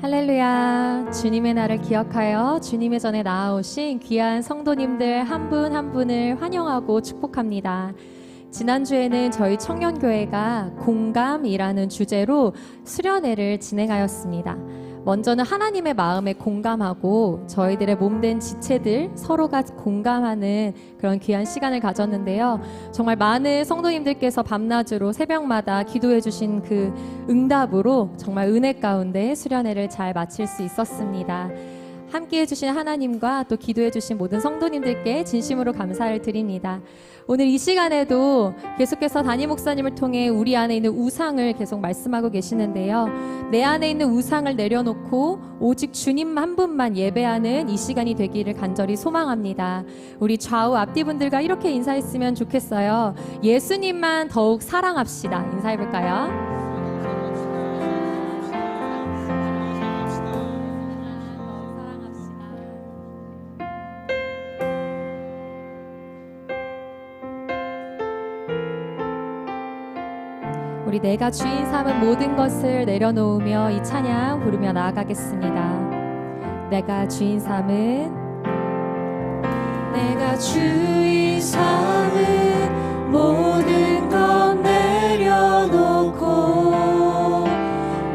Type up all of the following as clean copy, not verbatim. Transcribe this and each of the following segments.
할렐루야. 주님의 날을 기억하여 주님의 전에 나아오신 귀한 성도님들 한 분 한 분을 환영하고 축복합니다. 지난주에는 저희 청년교회가 공감이라는 주제로 수련회를 진행하였습니다. 먼저는 하나님의 마음에 공감하고 저희들의 몸된 지체들 서로가 공감하는 그런 귀한 시간을 가졌는데요. 정말 많은 성도님들께서 밤낮으로 새벽마다 기도해 주신 그 응답으로 정말 은혜 가운데 수련회를 잘 마칠 수 있었습니다. 함께해 주신 하나님과 또 기도해 주신 모든 성도님들께 진심으로 감사를 드립니다. 오늘 이 시간에도 계속해서 담임 목사님을 통해 우리 안에 있는 우상을 계속 말씀하고 계시는데요. 내 안에 있는 우상을 내려놓고 오직 주님 한 분만 예배하는 이 시간이 되기를 간절히 소망합니다. 우리 좌우 앞뒤분들과 이렇게 인사했으면 좋겠어요. 예수님만 더욱 사랑합시다. 인사해볼까요? 우리 내가 주인 삼은 모든 것을 내려놓으며 이 찬양 부르며 나아가겠습니다. 내가 주인 삼은 내가 주인 삼은 모든 것 내려놓고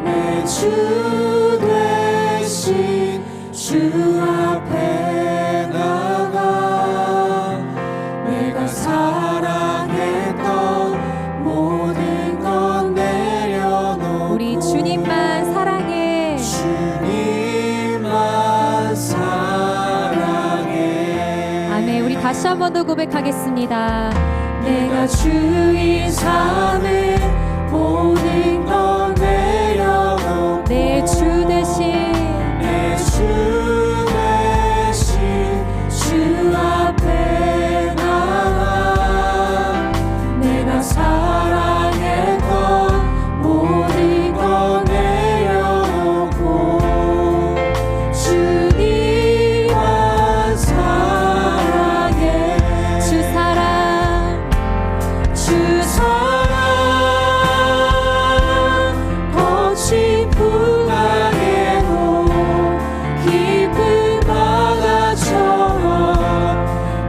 내 주 되신 주 앞에 나가 내가 사랑했던 모든 것 내려놓고 우리 주님만 사랑해. 주님만 사랑해. 아멘. 우리 다시 한 번 더 고백하겠습니다. 내가 주인 삼은 모든 것 내려놓고 내 주 대신 내 주 대신 주 앞에 나가 내가 사랑했던 모든 것 내려놓고 주님만 사랑해. 주 사랑 주 사랑 거친 풍랑에도 깊은 바다처럼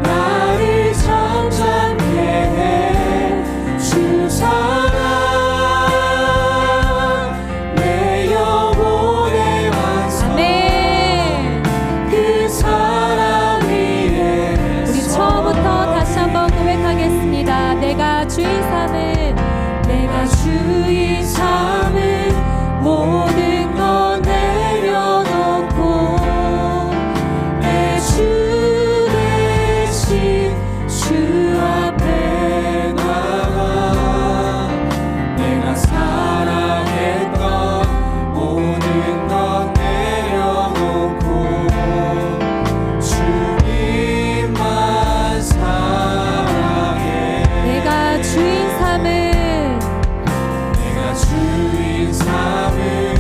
나를 잠잠케 해. 주 사랑 내 영혼의 완성 아멘. 그 사랑 위에 우리 처음부터 다시 한 번 고백하겠습니다. 내가 주인 삼은 내가 주인 삼은 모든 것 내려놓고 내 주 대신 주 앞에 나가 내가 사랑했던 모든 것 내려놓고 주님만 사랑해. 내가 주인 삼은 내가 주인 삼은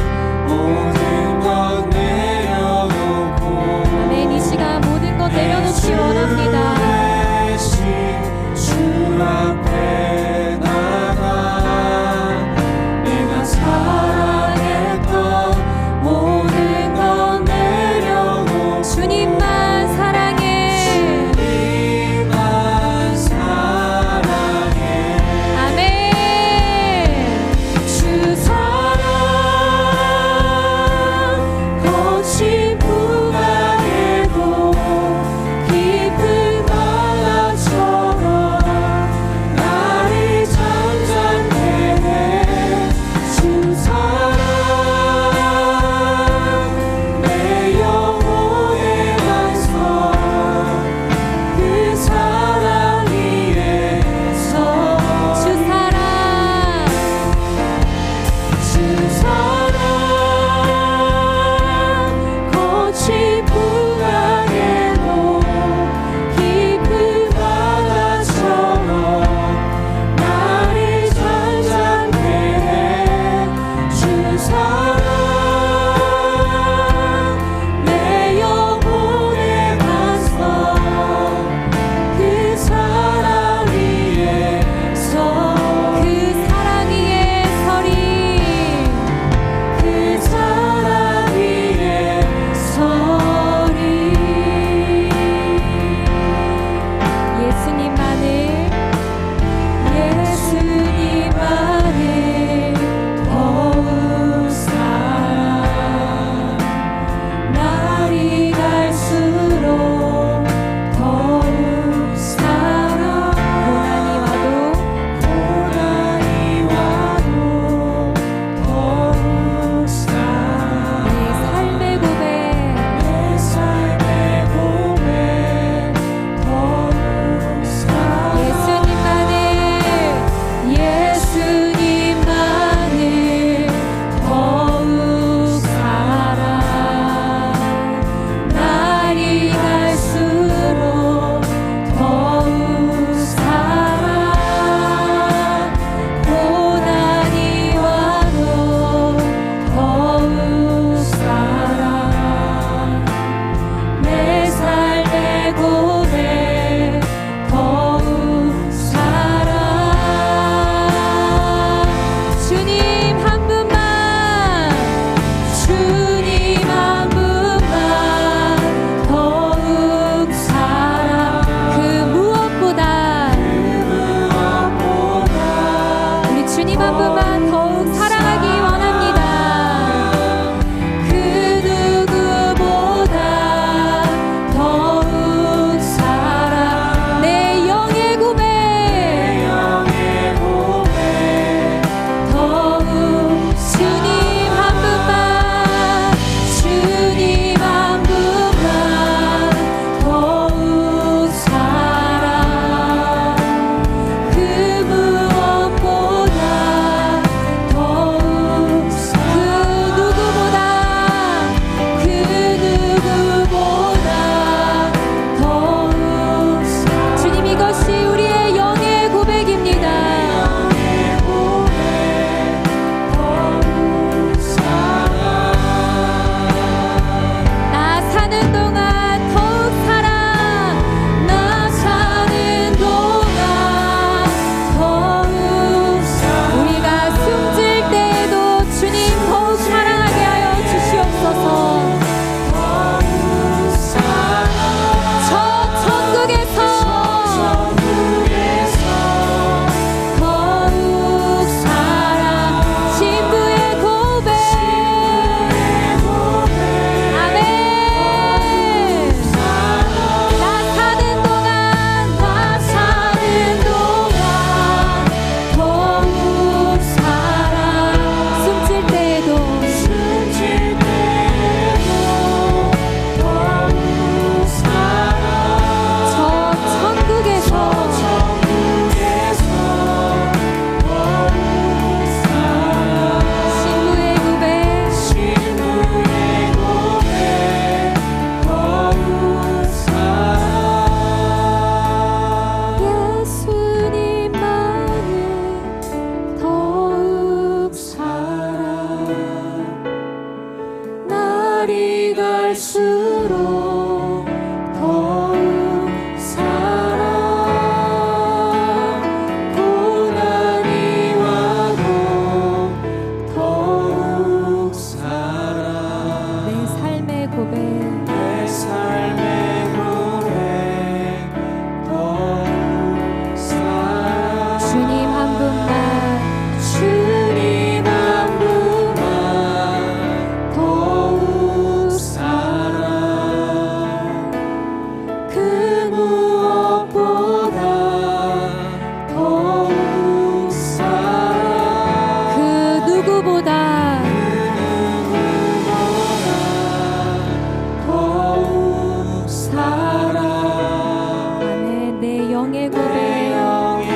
내 영의 내 고백 영의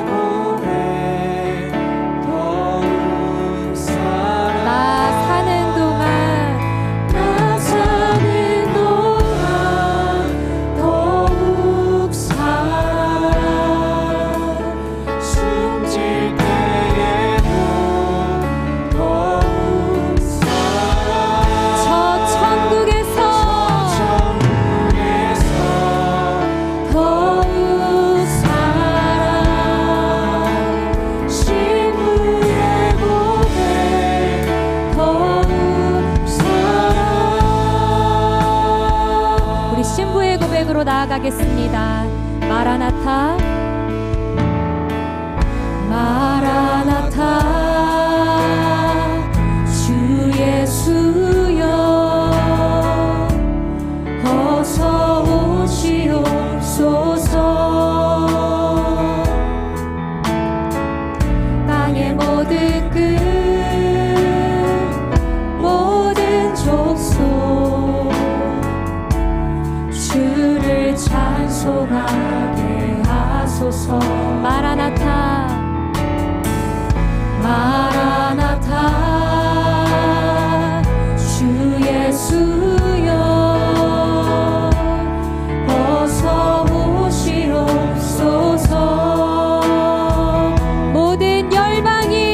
고백 더욱 사랑 나 사는 동안 나 사는 동안 더욱 사랑 숨질 때에도 더욱 사랑 저 천국에서 더욱 사랑 신부의 고백 더욱 사랑 우리 신부의 고백으로 나아가겠습니다. 마라나타 마라나타 주 예수여 어서 오시옵소서 땅의 모든 끝 모든 족속 주를 찬송하게 하소서 마라나타 마라나타 주 예수여 어서 오시옵소서 모든 열방이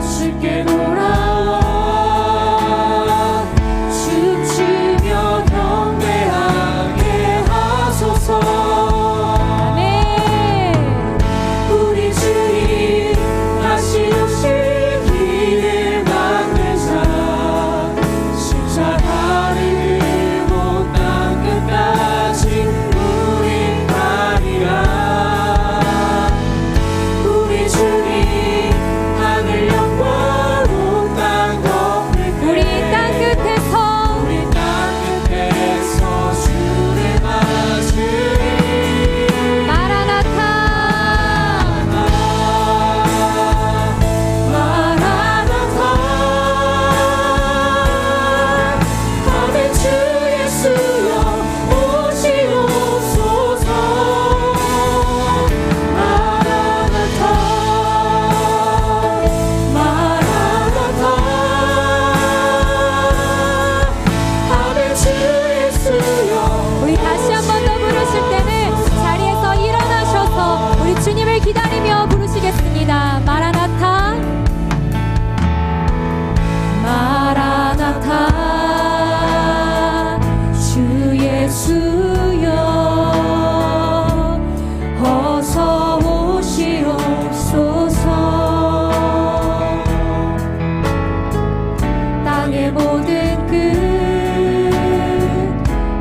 주께 돌아와 춤추며 경배하게 하소서 아멘 우리 주님 다시 오실 길을 만들자 십자가를 들고 땅 끝까지 우리 가리라 우리 주님 하늘 영광 온 땅 덮을 우리 땅 끝에서 우리 땅 끝에서 주를 맞으리 마라나타 마라나타 아멘 주 예수여 오시옵소서 마라나타 마라나타 아멘 주 예수여 우리 다시 한 번 더 부르실 때는 자리에서 일어나셔서 우리 주님을 기다리며 부르시겠습니다. 마라나타 마라나타 주 예수여 어서 오시옵소서 땅의 모든 끝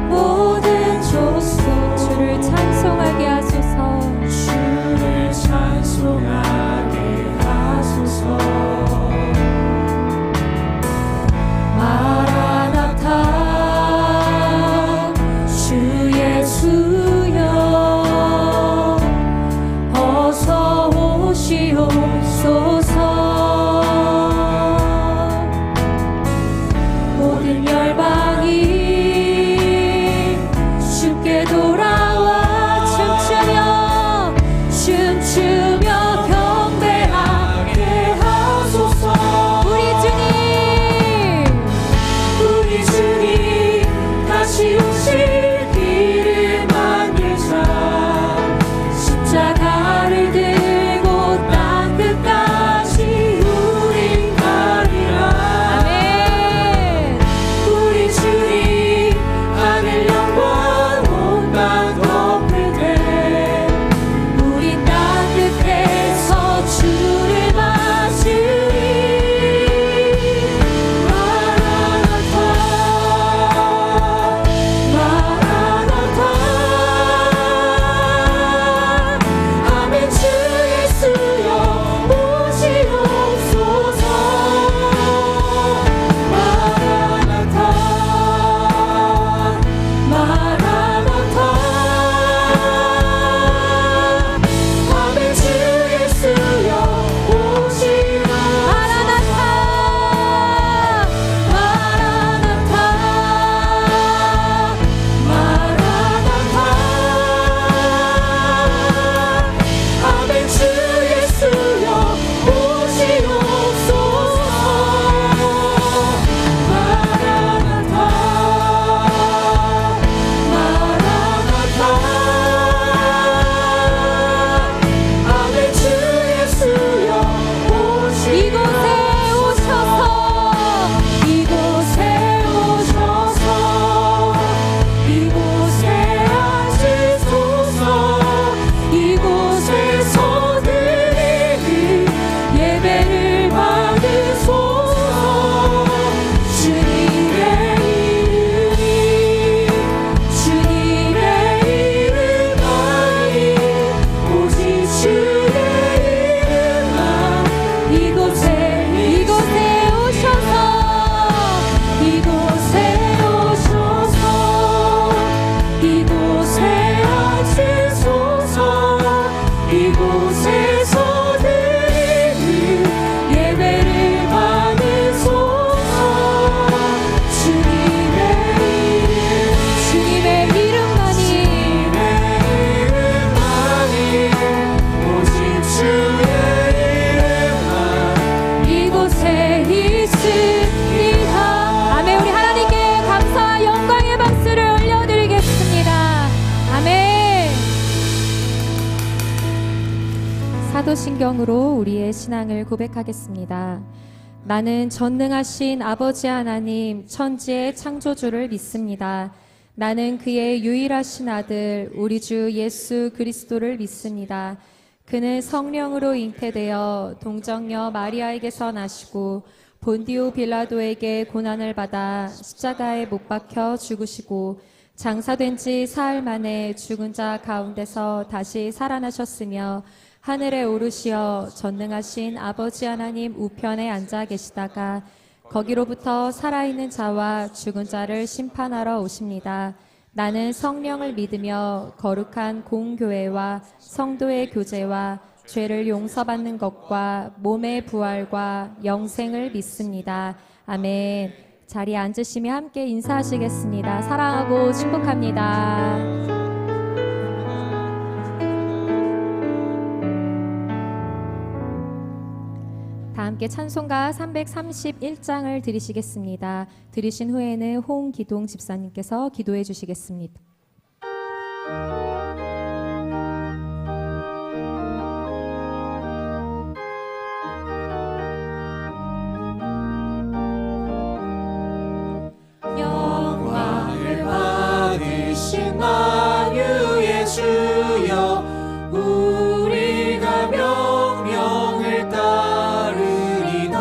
모든 족속 주를 찬송하게 하소서 주를 찬송하게 하소서 마라나타 주 사도신경으로 우리의 신앙을 고백하겠습니다. 나는 전능하신 아버지 하나님 천지의 창조주를 믿습니다. 나는 그의 유일하신 아들 우리 주 예수 그리스도를 믿습니다. 그는 성령으로 잉태되어 동정녀 마리아에게서 나시고 본디오 빌라도에게 고난을 받아 십자가에 못 박혀 죽으시고 장사된 지 사흘 만에 죽은 자 가운데서 다시 살아나셨으며 하늘에 오르시어 전능하신 아버지 하나님 우편에 앉아 계시다가 거기로부터 살아있는 자와 죽은 자를 심판하러 오십니다. 나는 성령을 믿으며 거룩한 공교회와 성도의 교제와 죄를 용서받는 것과 몸의 부활과 영생을 믿습니다. 아멘. 자리에 앉으시며 함께 인사하시겠습니다. 사랑하고 축복합니다. 다 함께 찬송가 331장을 드리시겠습니다. 드리신 후에는 홍기동 집사님께서 기도해 주시겠습니다. 영광을 받으신 만유의 주여 우리가 명령을 따르리다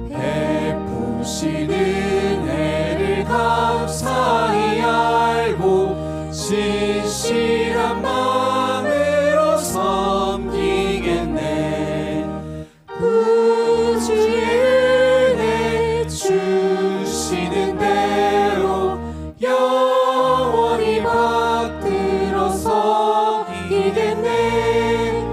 베푸신 은혜를 감사히 알고 진실한 마음으로 섬기겠네 구주의 은혜 주시는 대로 영원히 받들어서 이겠네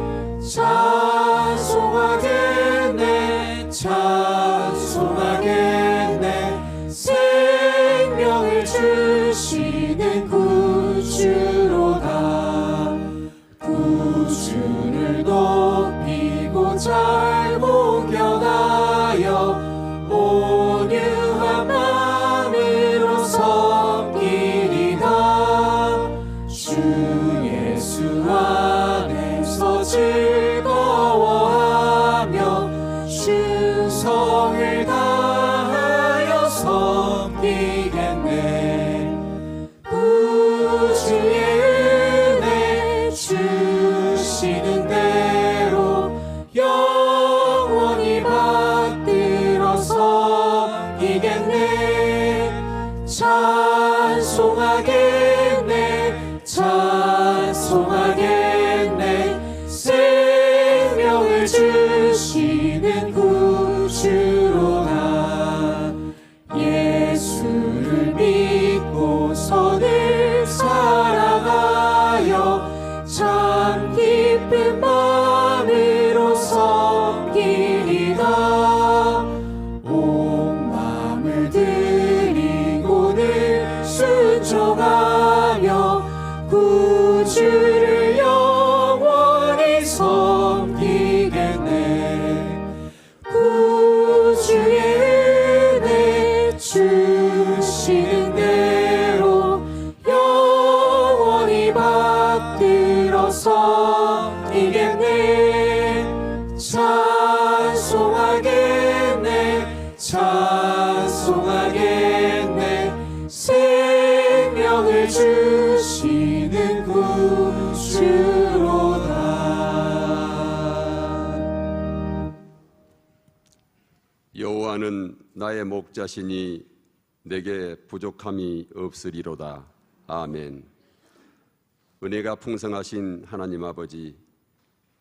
찬송하겠네 찬송하겠네 생명을 주시는 구주로다 구주를 높이고 잘 공경하여 온유한 마음으로 섬기리다 주 예수 안에서 즐거워하며 충성을 다하여 섬기겠네 구주의 은혜 주시는 대로 영원히 받들어서 이겠네 찬송하겠네 찬송하겠네 생명을 주시는 구주로다 예수를 믿고서 늘 사랑하여 참 기쁜 마음으로 섬기리다 온 마음을 드리고 늘 순종하며 구주를 영원히 섬기겠네 구주의 은혜 주시는 대로 영원히 받들어서 이겠네 찬송하겠네 찬송하겠네 생명을 주시는 구주로다 여호와는 나의 목자시니 내게 부족함이 없으리로다. 아멘. 은혜가 풍성하신 하나님 아버지,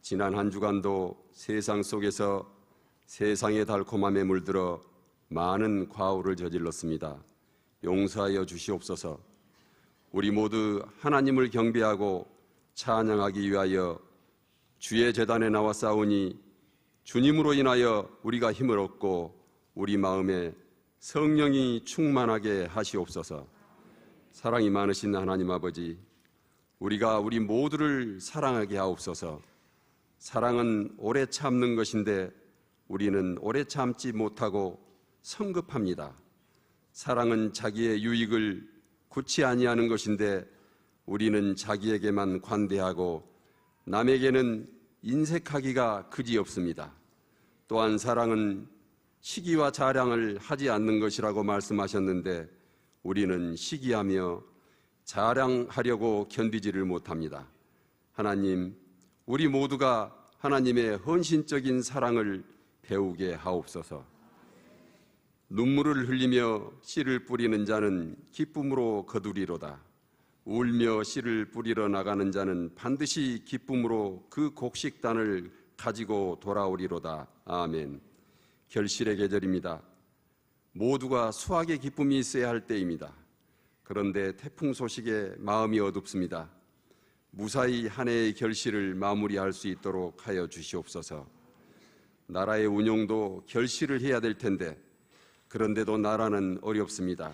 지난 한 주간도 세상 속에서 세상의 달콤함에 물들어 많은 과오를 저질렀습니다. 용서하여 주시옵소서. 우리 모두 하나님을 경배하고 찬양하기 위하여 주의 제단에 나와 싸우니 주님으로 인하여 우리가 힘을 얻고 우리 마음에 성령이 충만하게 하시옵소서. 사랑이 많으신 하나님 아버지, 우리가 우리 모두를 사랑하게 하옵소서. 사랑은 오래 참는 것인데 우리는 오래 참지 못하고 성급합니다. 사랑은 자기의 유익을 굳이 아니하는 것인데 우리는 자기에게만 관대하고 남에게는 인색하기가 그지없습니다. 또한 사랑은 시기와 자랑을 하지 않는 것이라고 말씀하셨는데 우리는 시기하며 자랑하려고 견디지를 못합니다. 하나님, 우리 모두가 하나님의 헌신적인 사랑을 배우게 하옵소서. 눈물을 흘리며 씨를 뿌리는 자는 기쁨으로 거두리로다. 울며 씨를 뿌리러 나가는 자는 반드시 기쁨으로 그 곡식단을 가지고 돌아오리로다. 아멘. 결실의 계절입니다. 모두가 수확의 기쁨이 있어야 할 때입니다. 그런데 태풍 소식에 마음이 어둡습니다. 무사히 한 해의 결실을 마무리할 수 있도록 하여 주시옵소서. 나라의 운용도 결실을 해야 될 텐데 그런데도 나라는 어렵습니다.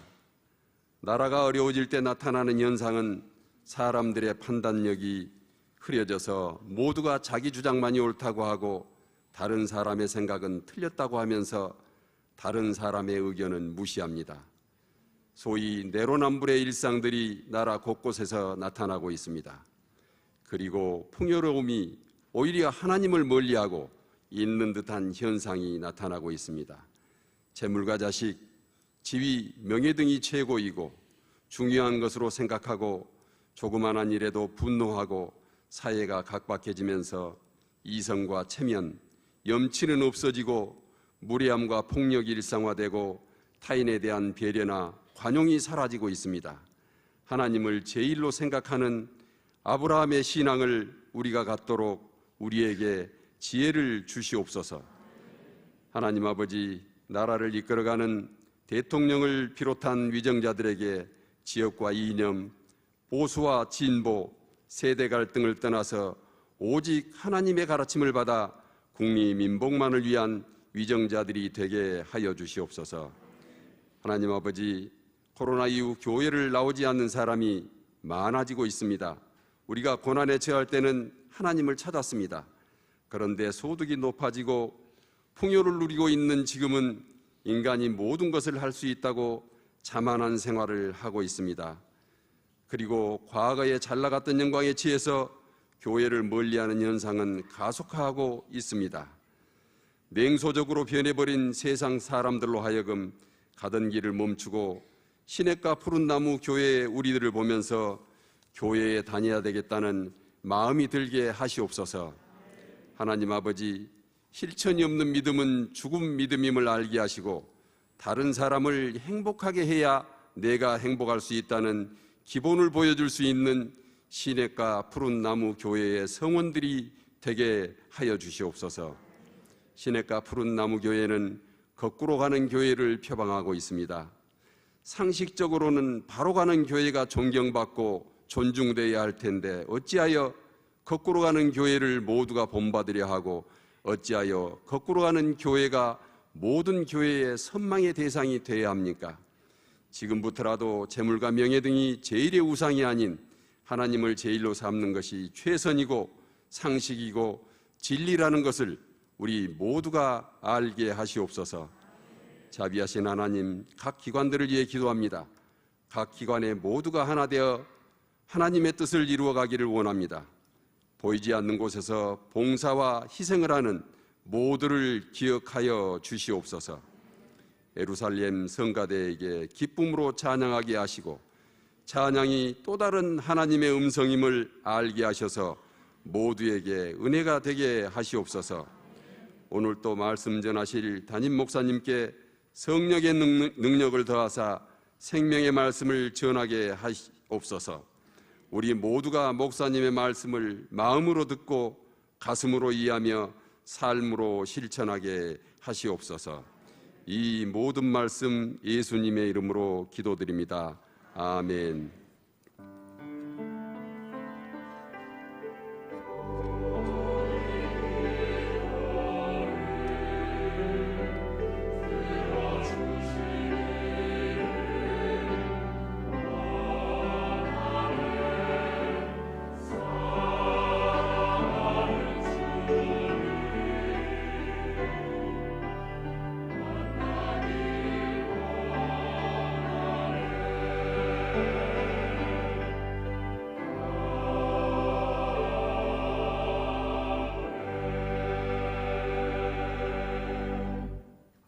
나라가 어려워질 때 나타나는 현상은 사람들의 판단력이 흐려져서 모두가 자기 주장만이 옳다고 하고 다른 사람의 생각은 틀렸다고 하면서 다른 사람의 의견은 무시합니다. 소위 내로남불의 일상들이 나라 곳곳에서 나타나고 있습니다. 그리고 풍요로움이 오히려 하나님을 멀리하고 있는 듯한 현상이 나타나고 있습니다. 재물과 자식, 지위, 명예 등이 최고이고 중요한 것으로 생각하고 조그마한 일에도 분노하고 사회가 각박해지면서 이성과 체면, 염치는 없어지고 무례함과 폭력이 일상화되고 타인에 대한 배려나 관용이 사라지고 있습니다. 하나님을 제일로 생각하는 아브라함의 신앙을 우리가 갖도록 우리에게 지혜를 주시옵소서. 하나님 아버지, 나라를 이끌어가는 대통령을 비롯한 위정자들에게 지역과 이념, 보수와 진보, 세대 갈등을 떠나서 오직 하나님의 가르침을 받아 국리 민복만을 위한 위정자들이 되게 하여 주시옵소서. 하나님 아버지, 코로나 이후 교회를 나오지 않는 사람이 많아지고 있습니다. 우리가 고난에 처할 때는 하나님을 찾았습니다. 그런데 소득이 높아지고 풍요를 누리고 있는 지금은 인간이 모든 것을 할 수 있다고 자만한 생활을 하고 있습니다. 그리고 과거에 잘나갔던 영광에 취해서 교회를 멀리하는 현상은 가속화하고 있습니다. 냉소적으로 변해버린 세상 사람들로 하여금 가던 길을 멈추고 시냇가 푸른 나무 교회의 우리들을 보면서 교회에 다녀야 되겠다는 마음이 들게 하시옵소서. 하나님 아버지, 실천이 없는 믿음은 죽은 믿음임을 알게 하시고 다른 사람을 행복하게 해야 내가 행복할 수 있다는 기본을 보여줄 수 있는 시냇가 푸른 나무 교회의 성원들이 되게 하여 주시옵소서. 시냇가 푸른 나무 교회는 거꾸로 가는 교회를 표방하고 있습니다. 상식적으로는 바로 가는 교회가 존경받고 존중되어야 할 텐데 어찌하여 거꾸로 가는 교회를 모두가 본받으려 하고 어찌하여 거꾸로 가는 교회가 모든 교회의 선망의 대상이 되어야 합니까? 지금부터라도 재물과 명예 등이 제일의 우상이 아닌 하나님을 제일로 삼는 것이 최선이고 상식이고 진리라는 것을 우리 모두가 알게 하시옵소서. 자비하신 하나님, 각 기관들을 위해 기도합니다. 각 기관의 모두가 하나 되어 하나님의 뜻을 이루어가기를 원합니다. 보이지 않는 곳에서 봉사와 희생을 하는 모두를 기억하여 주시옵소서. 예루살렘 성가대에게 기쁨으로 찬양하게 하시고 찬양이 또 다른 하나님의 음성임을 알게 하셔서 모두에게 은혜가 되게 하시옵소서. 오늘 또 말씀 전하실 담임 목사님께 성령의 능력을 더하사 생명의 말씀을 전하게 하시옵소서. 우리 모두가 목사님의 말씀을 마음으로 듣고 가슴으로 이해하며 삶으로 실천하게 하시옵소서. 이 모든 말씀 예수님의 이름으로 기도드립니다. 아멘.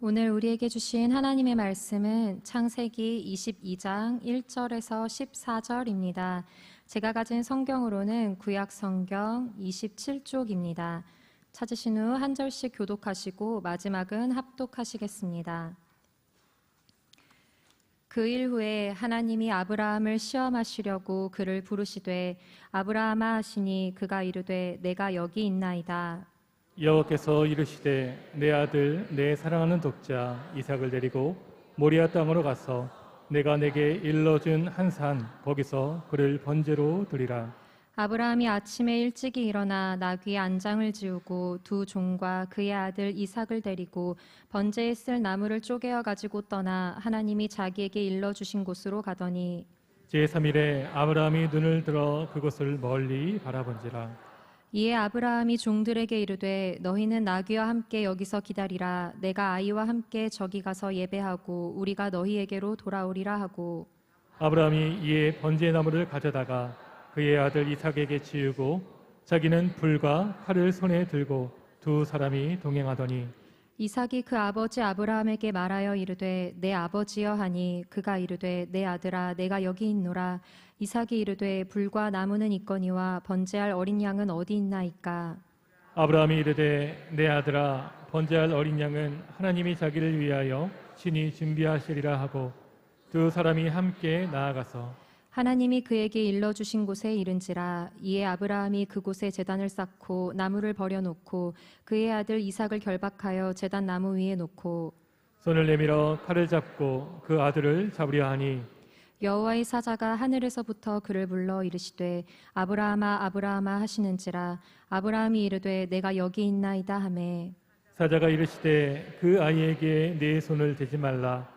오늘 우리에게 주신 하나님의 말씀은 창세기 22장 1절에서 14절입니다. 제가 가진 성경으로는 구약 성경 27쪽입니다. 찾으신 후 한 절씩 교독하시고 마지막은 합독하시겠습니다. 그 일 후에 하나님이 아브라함을 시험하시려고 그를 부르시되 아브라함아 하시니 그가 이르되 내가 여기 있나이다. 여호와께서 이르시되 내 아들 내 사랑하는 독자 이삭을 데리고 모리아 땅으로 가서 내가 내게 일러준 한 산 거기서 그를 번제로 드리라. 아브라함이 아침에 일찍이 일어나 나귀의 안장을 지우고 두 종과 그의 아들 이삭을 데리고 번제에 쓸 나무를 쪼개어 가지고 떠나 하나님이 자기에게 일러주신 곳으로 가더니 제3일에 아브라함이 눈을 들어 그곳을 멀리 바라본지라. 이에 아브라함이 종들에게 이르되 너희는 나귀와 함께 여기서 기다리라. 내가 아이와 함께 저기 가서 예배하고 우리가 너희에게로 돌아오리라 하고 아브라함이 이에 번제 나무를 가져다가 그의 아들 이삭에게 지우고 자기는 불과 칼을 손에 들고 두 사람이 동행하더니 이삭이 그 아버지 아브라함에게 말하여 이르되 내 아버지여 하니 그가 이르되 내 아들아 내가 여기 있노라. 이삭이 이르되 불과 나무는 있거니와 번제할 어린 양은 어디 있나이까. 아브라함이 이르되 내 아들아 번제할 어린 양은 하나님이 자기를 위하여 친히 준비하시리라 하고 두 사람이 함께 나아가서 하나님이 그에게 일러주신 곳에 이른지라. 이에 아브라함이 그곳에 제단을 쌓고 나무를 버려놓고 그의 아들 이삭을 결박하여 제단 나무 위에 놓고 손을 내밀어 칼을 잡고 그 아들을 잡으려 하니 여호와의 사자가 하늘에서부터 그를 불러 이르시되 아브라함아 아브라함아 하시는지라. 아브라함이 이르되 내가 여기 있나이다 하매 사자가 이르시되 그 아이에게 내 손을 대지 말라.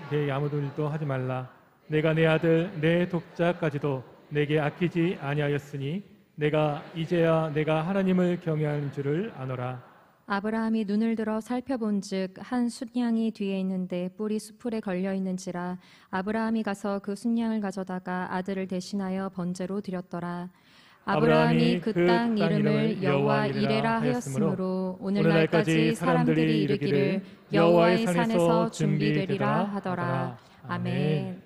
내 아무 일도 하지 말라. 내가 내 아들 내 독자까지도 내게 아끼지 아니하였으니 내가 이제야 내가 하나님을 경외하는 줄을 아노라. 아브라함이 눈을 들어 살펴본즉 한 순양이 뒤에 있는데 뿔이 수풀에 걸려 있는지라. 아브라함이 가서 그 순양을 가져다가 아들을 대신하여 번제로 드렸더라. 아브라함이 그 땅 이름을 여호와 이레라 하였으므로 오늘날까지 사람들이 이르기를 여호와의 산에서 준비되리라 하더라. 아멘.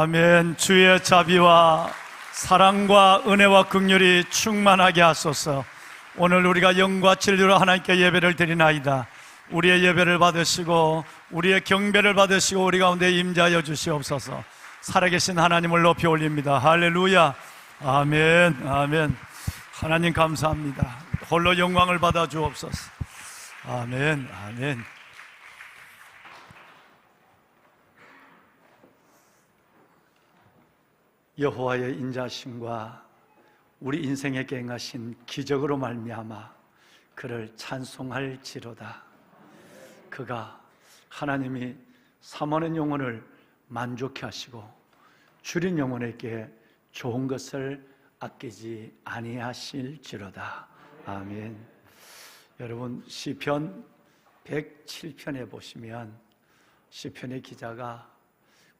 아멘. 주의 자비와 사랑과 은혜와 긍휼이 충만하게 하소서. 오늘 우리가 영과 진리로 하나님께 예배를 드리나이다. 우리의 예배를 받으시고 우리의 경배를 받으시고 우리 가운데 임재하여 주시옵소서. 살아계신 하나님을 높이 올립니다. 할렐루야. 아멘. 아멘. 하나님 감사합니다. 홀로 영광을 받아 주옵소서. 아멘. 아멘. 여호와의 인자심과 우리 인생에 행하신 기적으로 말미암아 그를 찬송할지로다. 그가 하나님이 사모하는 영혼을 만족케 하시고 줄인 영혼에게 좋은 것을 아끼지 아니하실지로다. 아멘. 여러분, 시편 107편에 보시면 시편의 기자가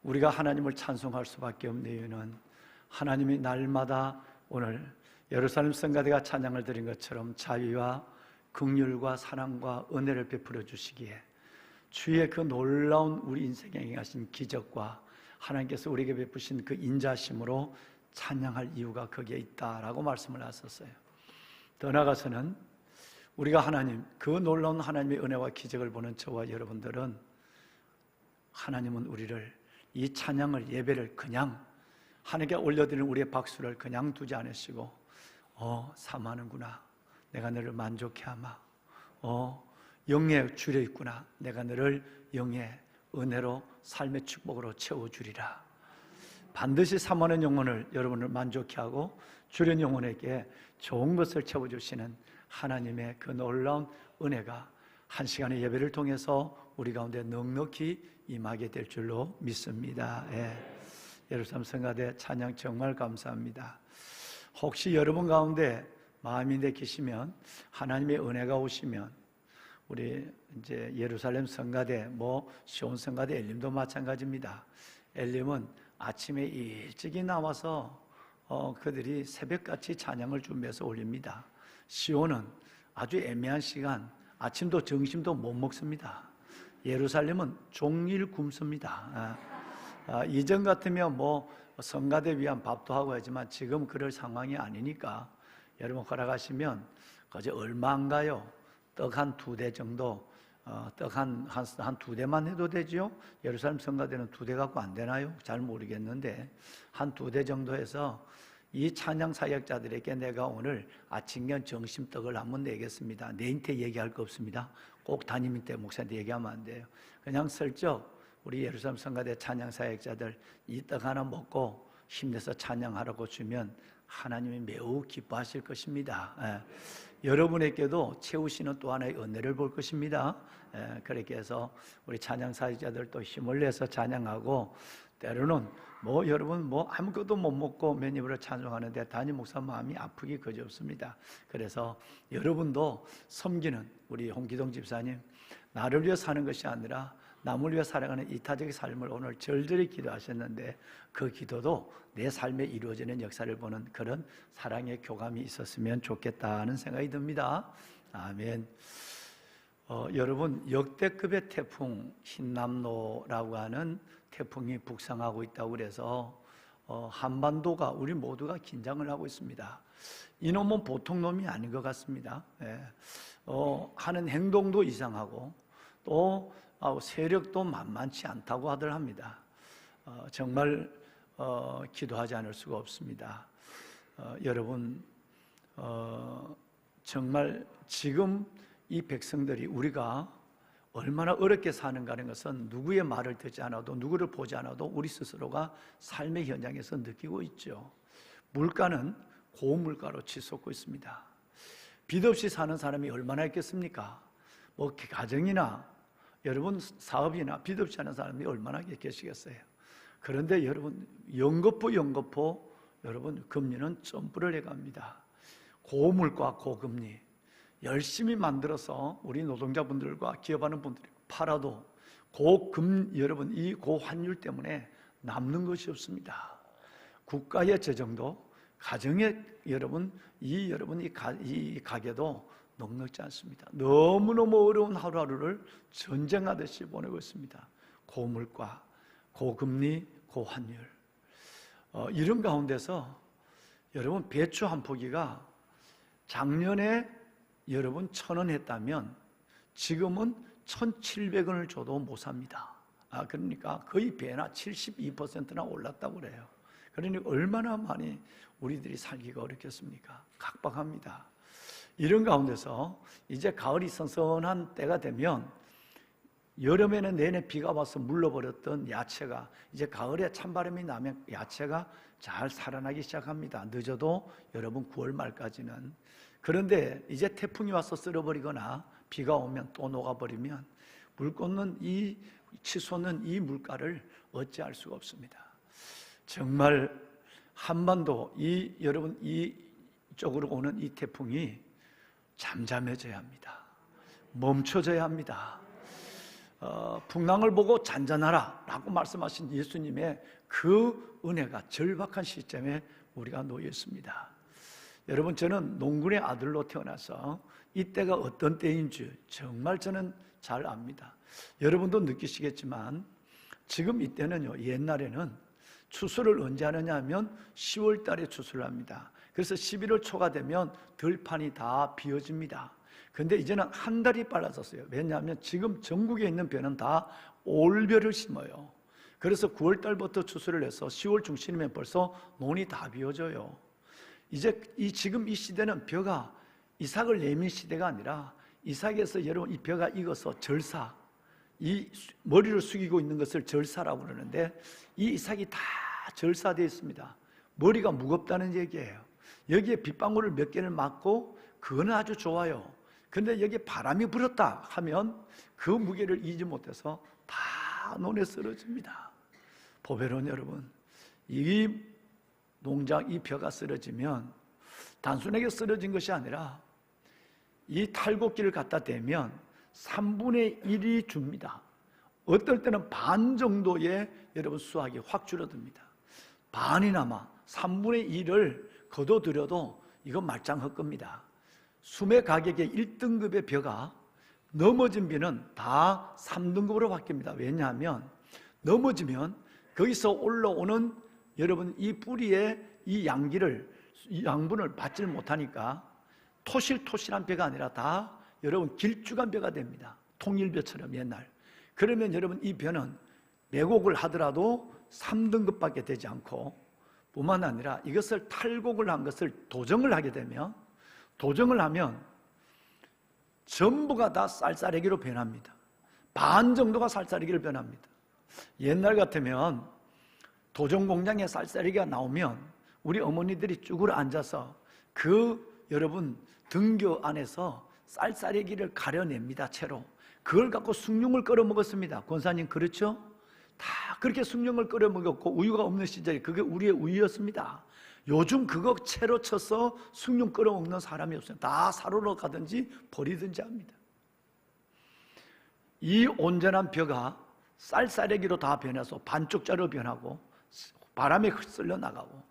우리가 하나님을 찬송할 수밖에 없는 이유는 하나님이 날마다 오늘 예루살렘 성가대가 찬양을 드린 것처럼 자비와 긍휼과 사랑과 은혜를 베풀어 주시기에 주의 그 놀라운 우리 인생에 행하신 기적과 하나님께서 우리에게 베푸신 그 인자심으로 찬양할 이유가 거기에 있다라고 말씀을 하셨어요. 더 나아가서는 우리가 하나님, 그 놀라운 하나님의 은혜와 기적을 보는 저와 여러분들은 하나님은 우리를 이 찬양을, 예배를 그냥 하나님께 올려드리는 우리의 박수를 그냥 두지 않으시고 사모하는구나, 내가 너를 만족해 하마, 영에 주려 있구나, 내가 너를 영의 은혜로 삶의 축복으로 채워주리라. 반드시 사모하는 영혼을 여러분을 만족해 하고 주린 영혼에게 좋은 것을 채워주시는 하나님의 그 놀라운 은혜가 한 시간의 예배를 통해서 우리 가운데 넉넉히 임하게 될 줄로 믿습니다. 예루살렘 성가대 찬양 정말 감사합니다. 혹시 여러분 가운데 마음이 내키시면, 하나님의 은혜가 오시면, 우리 이제 예루살렘 성가대, 시온 성가대, 엘림도 마찬가지입니다. 엘림은 아침에 일찍이 나와서 그들이 새벽같이 찬양을 준비해서 올립니다. 시온은 아주 애매한 시간, 아침도 점심도 못 먹습니다. 예루살렘은 종일 굶습니다. 이전 같으면 성가대 위한 밥도 하고 하지만 지금 그럴 상황이 아니니까 여러분 허락하시면 그저 얼마 안 가요. 떡 한 2대 정도, 떡 한 2대만 해도 되죠. 예루살렘 성가대는 2대 갖고 안 되나요? 잘 모르겠는데 한 2대 정도 해서 이 찬양 사역자들에게 내가 오늘 아침, 겸 점심 떡을 한번 내겠습니다. 내한테 얘기할 거 없습니다. 꼭 담임 때 목사한테 얘기하면 안 돼요. 그냥 슬쩍 우리 예루살렘 성가대 찬양 사역자들 이 떡 하나 먹고 힘내서 찬양하라고 주면 하나님이 매우 기뻐하실 것입니다. 여러분에게도 채우시는 또 하나의 은혜를 볼 것입니다. 그렇게 해서 우리 찬양 사역자들도 힘을 내서 찬양하고, 때로는 여러분 아무것도 못 먹고 맨입으로 찬송하는데 담임 목사 마음이 아프기 그지없습니다. 그래서 여러분도 섬기는 우리 홍기동 집사님, 나를 위해 사는 것이 아니라 남을 위해 살아가는 이타적인 삶을 오늘 절절히 기도하셨는데 그 기도도 내 삶에 이루어지는 역사를 보는 그런 사랑의 교감이 있었으면 좋겠다는 생각이 듭니다. 아멘. 여러분, 역대급의 태풍 흰남노라고 하는 태풍이 북상하고 있다고 그래서 한반도가, 우리 모두가 긴장을 하고 있습니다. 이놈은 보통 놈이 아닌 것 같습니다. 하는 행동도 이상하고 또 세력도 만만치 않다고 하들 합니다. 정말 기도하지 않을 수가 없습니다. 여러분, 정말 지금 이 백성들이 우리가 얼마나 어렵게 사는가 하는 것은 누구의 말을 듣지 않아도, 누구를 보지 않아도 우리 스스로가 삶의 현장에서 느끼고 있죠. 물가는 고물가로 치솟고 있습니다. 빚 없이 사는 사람이 얼마나 있겠습니까? 가정이나 여러분 사업이나 빚 없이 하는 사람이 얼마나 계시겠어요? 그런데 여러분 연거푸 여러분 금리는 점프를 해갑니다. 고물가 고금리 열심히 만들어서 우리 노동자분들과 기업하는 분들이 팔아도 여러분 이 고환율 때문에 남는 것이 없습니다. 국가의 재정도, 가정의 여러분 이 가게도 넉넉지 않습니다. 너무너무 어려운 하루하루를 전쟁하듯이 보내고 있습니다. 고물가, 고금리, 고환율. 이런 가운데서 여러분 배추 한 포기가 작년에 여러분 1,000원 했다면 지금은 1,700원을 줘도 못 삽니다. 그러니까 거의 배나 72%나 올랐다고 그래요. 그러니 얼마나 많이 우리들이 살기가 어렵겠습니까? 각박합니다. 이런 가운데서 이제 가을이 선선한 때가 되면 여름에는 내내 비가 와서 물러버렸던 야채가 이제 가을에 찬바람이 나면 야채가 잘 살아나기 시작합니다. 늦어도 여러분 9월 말까지는. 그런데 이제 태풍이 와서 쓸어버리거나 비가 오면 또 녹아버리면 물 꽂는 이 치솟는 이 물가를 어찌할 수가 없습니다. 정말 한반도 여러분 이쪽으로 오는 이 태풍이 잠잠해져야 합니다. 멈춰져야 합니다. 풍랑을 보고 잔잔하라 라고 말씀하신 예수님의 그 은혜가 절박한 시점에 우리가 놓여 있습니다. 여러분, 저는 농군의 아들로 태어나서 이때가 어떤 때인지 정말 저는 잘 압니다. 여러분도 느끼시겠지만 지금 이때는요, 옛날에는 추수를 언제 하느냐 하면 10월 달에 추수를 합니다. 그래서 11월 초가 되면 들판이 다 비어집니다. 근데 이제는 한 달이 빨라졌어요. 왜냐하면 지금 전국에 있는 벼는 다 올벼를 심어요. 그래서 9월 달부터 추수를 해서 10월 중순이면 벌써 논이 다 비어져요. 이제 지금 이 시대는 벼가 이삭을 내밀 시대가 아니라 이삭에서 여러분 이 벼가 익어서 절사, 이 머리를 숙이고 있는 것을 절사라고 그러는데 이 이삭이 다 절사되어 있습니다. 머리가 무겁다는 얘기예요. 여기에 빗방울을 몇 개를 맞고 그거는 아주 좋아요. 근데 여기에 바람이 불었다 하면 그 무게를 이기지 못해서 다 논에 쓰러집니다. 보배로운 여러분, 이 농장 이 벼가 쓰러지면 단순하게 쓰러진 것이 아니라 이 탈곡기를 갖다 대면 3분의 1이 줍니다. 어떨 때는 반 정도의 여러분 수확이 확 줄어듭니다. 반이나마 3분의 1을 거둬들여도 이건 말짱할 겁니다. 수매 가격의 1등급의 벼가 넘어진 벼는 다 3등급으로 바뀝니다. 왜냐하면 넘어지면 거기서 올라오는 여러분 이 뿌리의 이 양분을 받지 못하니까 토실토실한 벼가 아니라 다 여러분 길쭉한 벼가 됩니다. 통일벼처럼 옛날. 그러면 여러분 이 벼는 매곡을 하더라도 3등급밖에 되지 않고 뿐만 아니라 이것을 탈곡을 한 것을 도정을 하게 되면 도정을 하면 전부가 다 쌀쌀해기로 변합니다. 반 정도가 쌀쌀해기로 변합니다. 옛날 같으면 도정 공장에 쌀쌀해기가 나오면 우리 어머니들이 쭈그려 앉아서 그 여러분 등교 안에서 쌀쌀해기를 가려냅니다. 채로. 그걸 갖고 숭늉을 끓여 먹었습니다. 권사님 그렇죠? 다 그렇게 숭늉을 끓여 먹었고 우유가 없는 시절에 그게 우리의 우유였습니다. 요즘 그거 채로 쳐서 숭늉 끓여 먹는 사람이 없어요. 다 사로로 가든지 버리든지 합니다. 이 온전한 벼가 쌀쌀해기로 다 변해서 반쪽짜리로 변하고 바람에 흩쓸려 나가고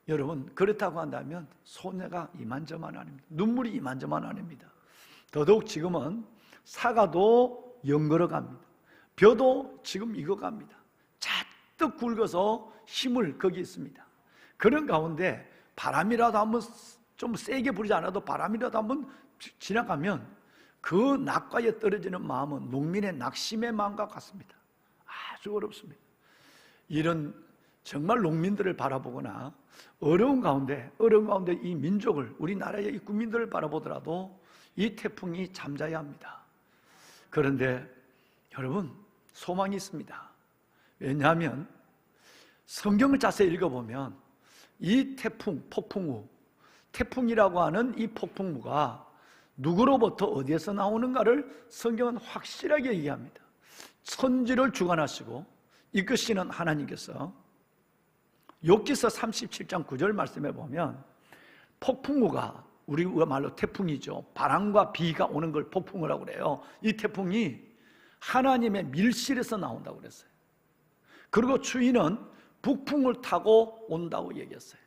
여러분 그렇다고 한다면 손해가 이만저만 아닙니다. 눈물이 이만저만 아닙니다. 더더욱 지금은 사과도 연걸어갑니다. 벼도 지금 익어갑니다. 잔뜩 굵어서 힘을 거기 있습니다. 그런 가운데 바람이라도 한번 좀 세게 불지 않아도 바람이라도 한번 지나가면 그 낙과에 떨어지는 마음은 농민의 낙심의 마음과 같습니다. 아주 어렵습니다. 이런 정말 농민들을 바라보거나 어려운 가운데 이 민족을 우리나라의 이 국민들을 바라보더라도 이 태풍이 잠자야 합니다. 그런데 여러분 소망이 있습니다. 왜냐하면 성경을 자세히 읽어보면 이 폭풍우, 태풍이라고 하는 이 폭풍우가 누구로부터 어디에서 나오는가를 성경은 확실하게 얘기합니다. 천지를 주관하시고 이끄시는 하나님께서 욥기서 37장 9절 말씀에 보면 폭풍우가 우리가 말로 태풍이죠. 바람과 비가 오는 걸 폭풍우라고 그래요. 이 태풍이 하나님의 밀실에서 나온다고 그랬어요. 그리고 추위는 북풍을 타고 온다고 얘기했어요.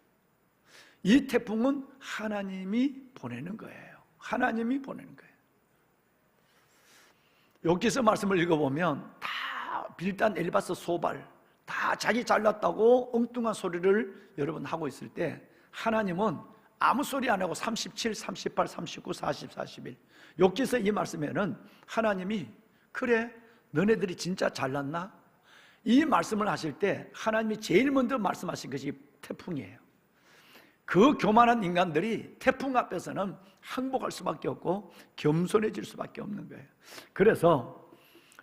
이 태풍은 하나님이 보내는 거예요. 하나님이 보내는 거예요. 욥기서 말씀을 읽어보면 다 빌단, 엘바스, 소발 다 자기 잘났다고 엉뚱한 소리를 여러분 하고 있을 때 하나님은 아무 소리 안 하고 37, 38, 39, 40, 41 욥기서 이 말씀에는 하나님이 그래 너네들이 진짜 잘났나? 이 말씀을 하실 때 하나님이 제일 먼저 말씀하신 것이 태풍이에요. 그 교만한 인간들이 태풍 앞에서는 항복할 수밖에 없고 겸손해질 수밖에 없는 거예요. 그래서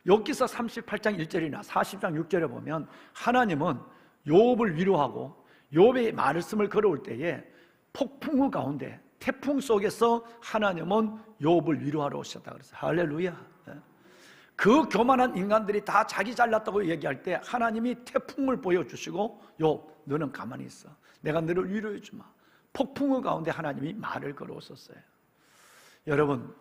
욥기서 38장 1절이나 40장 6절에 보면 하나님은 욥을 위로하고 욥의 말씀을 걸어올 때에 폭풍우 가운데 태풍 속에서 하나님은 욥을 위로하러 오셨다 그랬어요. 할렐루야. 그 교만한 인간들이 다 자기 잘났다고 얘기할 때 하나님이 태풍을 보여주시고 욥 너는 가만히 있어 내가 너를 위로해 주마. 폭풍우 가운데 하나님이 말을 걸어오셨어요. 여러분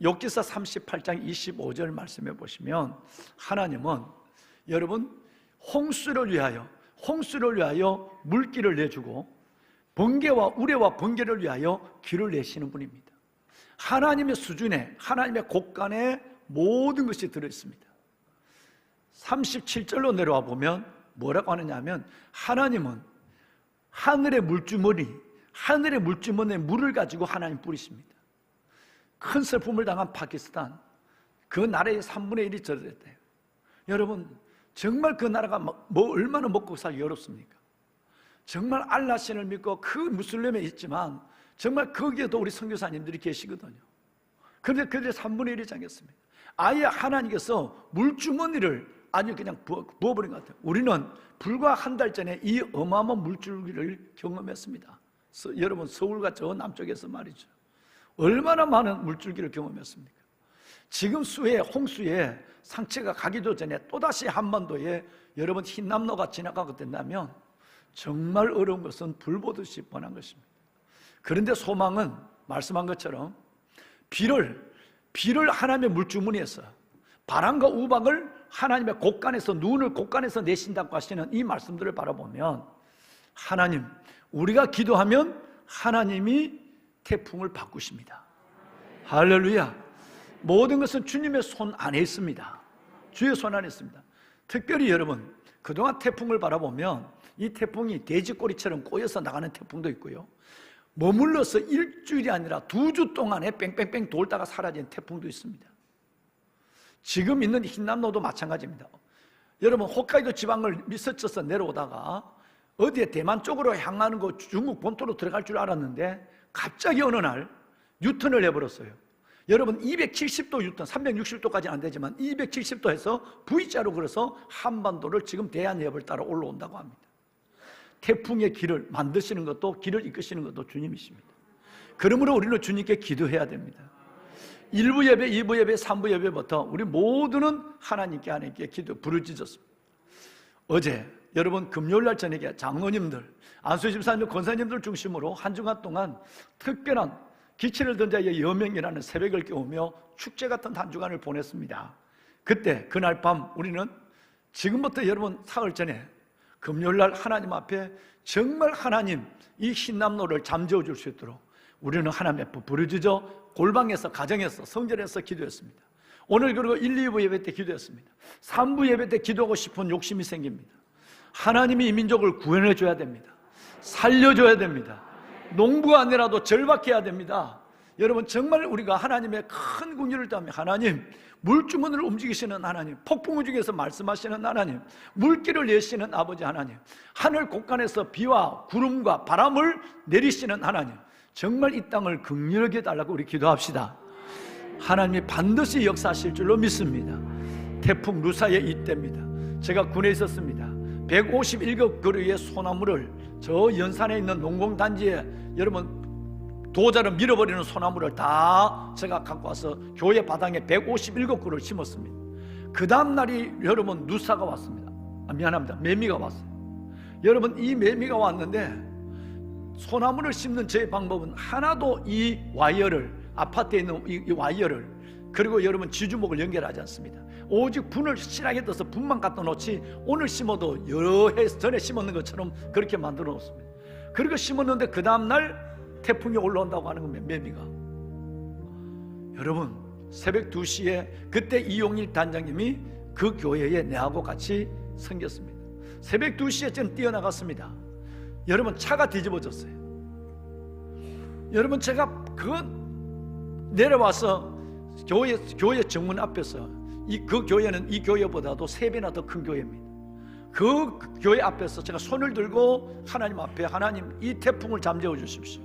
욥기서 38장 25절 말씀해 보시면 하나님은 여러분 홍수를 위하여 물길을 내주고 번개와 우레와 번개를 위하여 길을 내시는 분입니다. 하나님의 수준에 하나님의 곳간에 모든 것이 들어있습니다. 37절로 내려와 보면 뭐라고 하느냐 하면 하나님은 하늘의 물주머니에 물을 가지고 하나님 뿌리십니다. 큰 슬픔을 당한 파키스탄 그 나라의 3분의 1이 절됐대요. 여러분 정말 그 나라가 얼마나 먹고 살기 어렵습니까? 정말 알라신을 믿고 그 무슬림에 있지만 정말 거기에도 우리 선교사님들이 계시거든요. 그런데 그들의 3분의 1이 잠겼습니다. 아예 하나님께서 물주머니를 아주 그냥 부어버린 것 같아요. 우리는 불과 한 달 전에 이 어마어마한 물줄기를 경험했습니다. 여러분 서울과 저 남쪽에서 말이죠. 얼마나 많은 물줄기를 경험했습니까? 지금 홍수에 상처가 가기도 전에 또다시 한반도에 여러분 흰남노가 지나가게 된다면 정말 어려운 것은 불 보듯이 뻔한 것입니다. 그런데 소망은 말씀한 것처럼 비를 하나님의 물주머니에서 바람과 우박을 하나님의 곳간에서 눈을 곳간에서 내신다고 하시는 이 말씀들을 바라보면 하나님 우리가 기도하면 하나님이 태풍을 바꾸십니다. 할렐루야. 모든 것은 주님의 손 안에 있습니다. 주의 손 안에 있습니다. 특별히 여러분 그동안 태풍을 바라보면 이 태풍이 돼지꼬리처럼 꼬여서 나가는 태풍도 있고요 머물러서 일주일이 아니라 2주 동안에 뺑뺑뺑 돌다가 사라진 태풍도 있습니다. 지금 있는 흰남노도 마찬가지입니다. 여러분 홋카이도 지방을 미스쳐서 내려오다가 어디에 대만 쪽으로 향하는 거 중국 본토로 들어갈 줄 알았는데 갑자기 어느 날 유턴을 해버렸어요. 여러분 270도 유턴, 360도까지는 안 되지만 270도 해서 V자로 걸어서 한반도를 지금 대한해협을 따라 올라온다고 합니다. 태풍의 길을 만드시는 것도 길을 이끄시는 것도 주님이십니다. 그러므로 우리는 주님께 기도해야 됩니다. 1부 예배, 2부 예배, 3부 예배부터 우리 모두는 하나님께 하나님께 부르짖었습니다. 어제 여러분 금요일날 저녁에 장로님들, 안수집사님, 권사님들 중심으로 한 주간 동안 특별한 기치를 든 자의 여명이라는 새벽을 깨우며 축제 같은 한 주간을 보냈습니다. 그때 그날 밤 우리는 지금부터 여러분 사흘 전에 금요일날 하나님 앞에 정말 하나님 이 흰남노를 잠재워 줄 수 있도록 우리는 하나님 앞에 부르짖어 골방에서 가정에서 성전에서 기도했습니다. 오늘 그리고 1, 2부 예배 때 기도했습니다. 3부 예배 때 기도하고 싶은 욕심이 생깁니다. 하나님이 이 민족을 구원해 줘야 됩니다. 살려줘야 됩니다. 농부가 아니라도 절박해야 됩니다. 여러분 정말 우리가 하나님의 큰 긍휼을 따르며 하나님 물주머니를 움직이시는 하나님, 폭풍우 중에서 말씀하시는 하나님, 물길을 내시는 아버지 하나님, 하늘 곳간에서 비와 구름과 바람을 내리시는 하나님, 정말 이 땅을 긍휼하게 달라고 우리 기도합시다. 하나님이 반드시 역사하실 줄로 믿습니다. 태풍 루사의 이때입니다. 제가 군에 있었습니다. 151개 거리의 소나무를 저 연산에 있는 농공단지에 여러분 도자를 밀어버리는 소나무를 다 제가 갖고 와서 교회 바닥에 157그루를 심었습니다. 그 다음 날이 여러분 누사가 왔습니다. 미안합니다. 매미가 왔어요. 여러분 이 매미가 왔는데 소나무를 심는 제 방법은 하나도 이 와이어를 아파트에 있는 이 와이어를 그리고 여러분 지주목을 연결하지 않습니다. 오직 분을 실하게 떠서 분만 갖다 놓지 오늘 심어도 여러 해 전에 심었는 것처럼 그렇게 만들어 놓습니다. 그리고 심었는데 그 다음날 태풍이 올라온다고 하는 겁니다. 매미가. 여러분 새벽 2시에 그때 이용일 단장님이 그 교회에 내하고 같이 섬겼습니다. 새벽 2시에 저는 뛰어나갔습니다. 여러분, 차가 뒤집어졌어요. 여러분, 제가 내려와서 교회 정문 앞에서 그 교회는 이 교회보다도 3배나 더 큰 교회입니다. 그 교회 앞에서 제가 손을 들고 하나님 앞에, 하나님 이 태풍을 잠재워 주십시오.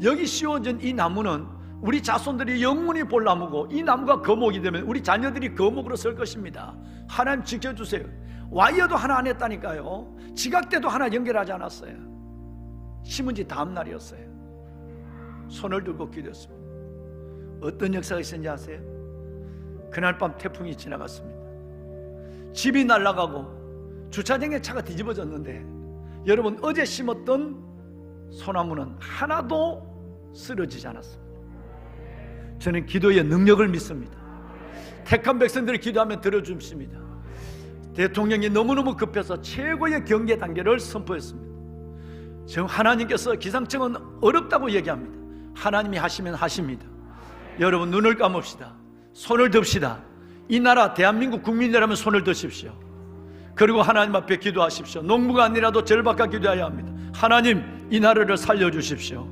여기 씌워진 이 나무는 우리 자손들이 영원히 볼 나무고, 이 나무가 거목이 되면 우리 자녀들이 거목으로 설 것입니다. 하나님 지켜주세요. 와이어도 하나 안 했다니까요. 지각대도 하나 연결하지 않았어요. 심은 지 다음 날이었어요. 손을 들고 기도했습니다. 어떤 역사가 있었는지 아세요? 그날 밤 태풍이 지나갔습니다. 집이 날아가고 주차장에 차가 뒤집어졌는데, 여러분, 어제 심었던 소나무는 하나도 쓰러지지 않았습니다. 저는 기도의 능력을 믿습니다. 택한 백성들이 기도하면 들어주십니다. 대통령이 너무너무 급해서 최고의 경계 단계를 선포했습니다. 지금 하나님께서 기상청은 어렵다고 얘기합니다. 하나님이 하시면 하십니다. 여러분, 눈을 감읍시다. 손을 듭시다. 이 나라 대한민국 국민이라면 손을 드십시오. 그리고 하나님 앞에 기도하십시오. 농부가 아니라도 절박하게 기도해야 합니다. 하나님, 이 나라를 살려주십시오.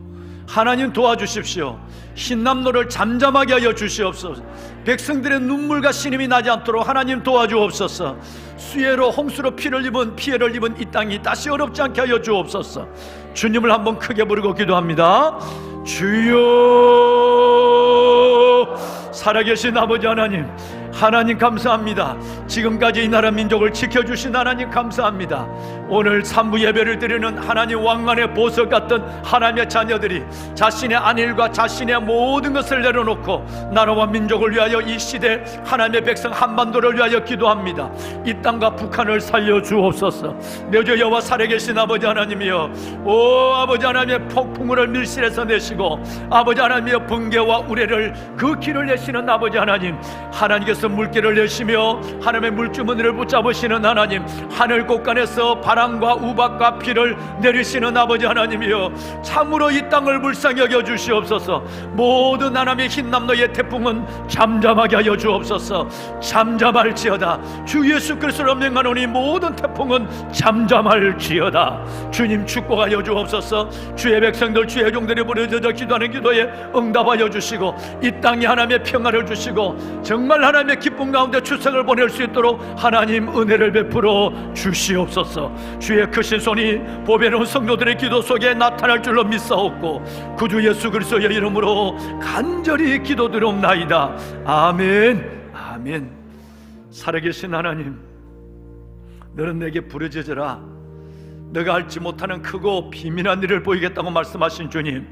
하나님 도와주십시오. 흰남노를 잠잠하게 하여 주시옵소서. 백성들의 눈물과 신음이 나지 않도록 하나님 도와주옵소서. 수해로, 홍수로 피해를 입은 이 땅이 다시 어렵지 않게 하여 주옵소서. 주님을 한번 크게 부르고 기도합니다. 주여, 살아계신 아버지 하나님, 하나님 감사합니다. 지금까지 이 나라 민족을 지켜주신 하나님 감사합니다. 오늘 산부 예배를 드리는 하나님 왕관의 보석 같은 하나님의 자녀들이 자신의 안일과 자신의 모든 것을 내려놓고 나라와 민족을 위하여, 이 시대 하나님의 백성 한반도를 위하여 기도합니다. 이 땅과 북한을 살려주옵소서. 내 주 여호와 살아계신 아버지 하나님이여, 오 아버지 하나님의 폭풍우를 밀실에서 내시고, 아버지 하나님의 번개와 우레를 그 길을 내시는 아버지 하나님, 하나님께서 물길을 내시며 하나님의 물주머니를 붙잡으시는 하나님, 하늘 곳간에서 바람과 우박과 비를 내리시는 아버지 하나님이여, 참으로 이 땅을 불쌍히 여겨 주시옵소서. 모든 하나님의 흰남노의 태풍은 잠잠하게 하여 주옵소서. 잠잠할지어다. 주 예수 그리스도로 명하노니 모든 태풍은 잠잠할지어다. 주님 축복하여 주옵소서. 주의 백성들, 주의 종들이 부르짖어 기도하는 기도에 응답하여 주시고, 이 땅에 하나님의 평화를 주시고, 정말 하나님의 기쁨 가운데 추석을 보낼 수 있도록 하나님 은혜를 베풀어 주시옵소서. 주의 크신 손이 보배로운 성도들의 기도 속에 나타날 줄로 믿사옵고, 구주 예수 그리스도의 이름으로 간절히 기도드리옵나이다. 아멘. 아멘. 살아계신 하나님, 너는 내게 부르짖으라. 너가 알지 못하는 크고 비밀한 일을 보이겠다고 말씀하신 주님,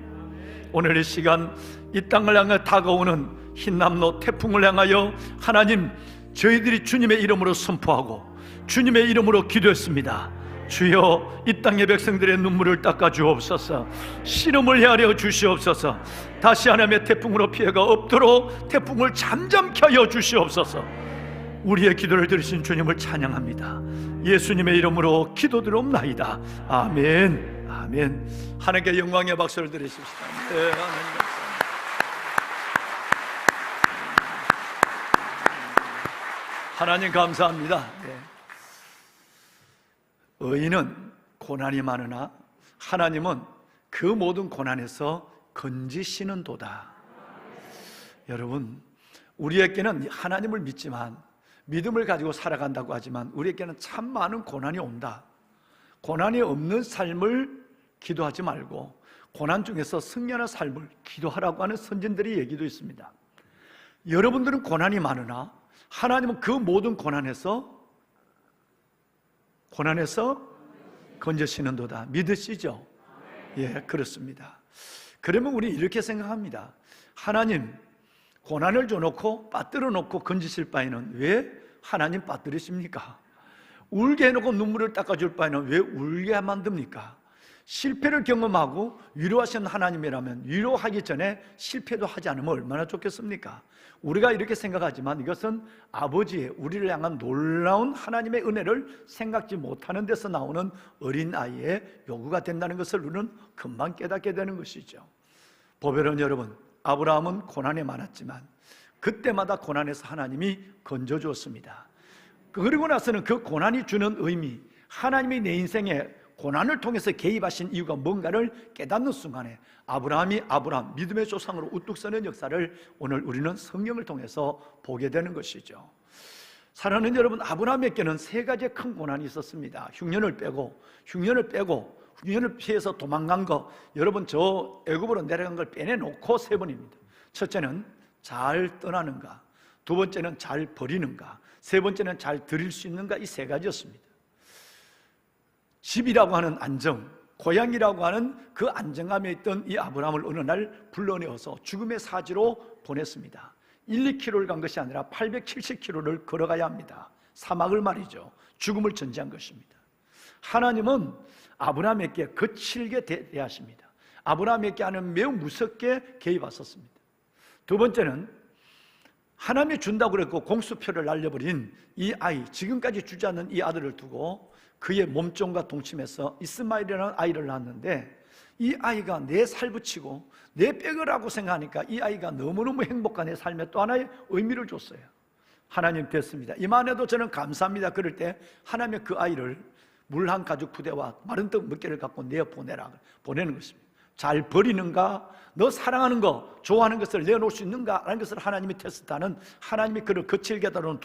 오늘 이 시간 이 땅을 향해 다가오는 흰남노 태풍을 향하여 하나님, 저희들이 주님의 이름으로 선포하고 주님의 이름으로 기도했습니다. 주여, 이 땅의 백성들의 눈물을 닦아 주옵소서. 신음을 헤아려 주시옵소서. 다시 하나님의 태풍으로 피해가 없도록 태풍을 잠잠케 하여 주시옵소서. 우리의 기도를 들으신 주님을 찬양합니다. 예수님의 이름으로 기도드리옵나이다. 아멘. 아멘. 하나님께 영광의 박수를 드리십시다. 네, 아멘. 하나님 감사합니다. 네. 의인은 고난이 많으나 하나님은 그 모든 고난에서 건지시는 도다. 여러분, 우리에게는 하나님을 믿지만, 믿음을 가지고 살아간다고 하지만 우리에게는 참 많은 고난이 온다. 고난이 없는 삶을 기도하지 말고 고난 중에서 승리하는 삶을 기도하라고 하는 선진들의 얘기도 있습니다. 여러분들은 고난이 많으나 하나님은 그 모든 고난에서 건져시는도다. 믿으시죠? 예, 그렇습니다. 그러면 우리 이렇게 생각합니다. 하나님, 고난을 줘놓고 빠뜨려 놓고 건지실 바에는 왜 하나님 빠뜨리십니까? 울게 해놓고 눈물을 닦아줄 바에는 왜 울게 만듭니까? 실패를 경험하고 위로하시는 하나님이라면 위로하기 전에 실패도 하지 않으면 얼마나 좋겠습니까? 우리가 이렇게 생각하지만 이것은 아버지의 우리를 향한 놀라운 하나님의 은혜를 생각지 못하는 데서 나오는 어린아이의 요구가 된다는 것을 우리는 금방 깨닫게 되는 것이죠. 보배로운 여러분, 아브라함은 고난이 많았지만 그때마다 고난에서 하나님이 건져주었습니다. 그리고 나서는 그 고난이 주는 의미, 하나님이 내 인생에 고난을 통해서 개입하신 이유가 뭔가를 깨닫는 순간에 아브라함이 믿음의 조상으로 우뚝 서는 역사를 오늘 우리는 성경을 통해서 보게 되는 것이죠. 사랑하는 여러분, 아브라함에게는 세 가지의 큰 고난이 있었습니다. 흉년을 피해서 도망간 거, 여러분 저 애굽으로 내려간 걸 빼내놓고 세 번입니다. 첫째는 잘 떠나는가, 두 번째는 잘 버리는가, 세 번째는 잘 드릴 수 있는가, 이 세 가지였습니다. 집이라고 하는 안정, 고향이라고 하는 그 안정감에 있던 이 아브라함을 어느 날 불러내어서 죽음의 사지로 보냈습니다. 1, 2km를 간 것이 아니라 870km를 걸어가야 합니다. 사막을 말이죠. 죽음을 전제한 것입니다. 하나님은 아브라함에게 거칠게 대하십니다. 아브라함에게는 매우 무섭게 개입하셨습니다. 두 번째는 하나님이 준다고 그랬고 공수표를 날려버린 이 아이, 지금까지 주지 않는 이 아들을 두고 그의 몸종과 동침해서 이스마엘이라는 아이를 낳았는데, 이 아이가 내 살붙이고 내 뼈라고 생각하니까 이 아이가 너무너무 행복한 내 삶에 또 하나의 의미를 줬어요. 하나님 됐습니다. 이만해도 저는 감사합니다. 그럴 때 하나님의 그 아이를 물 한 가죽 부대와 마른 떡 몇 개를 갖고 내어 보내는 것입니다. 잘 버리는가, 너 사랑하는 거, 좋아하는 것을 내어놓을 수 있는가 라는 것을 하나님이 테스트하는, 하나님이 그를 거칠게 다루는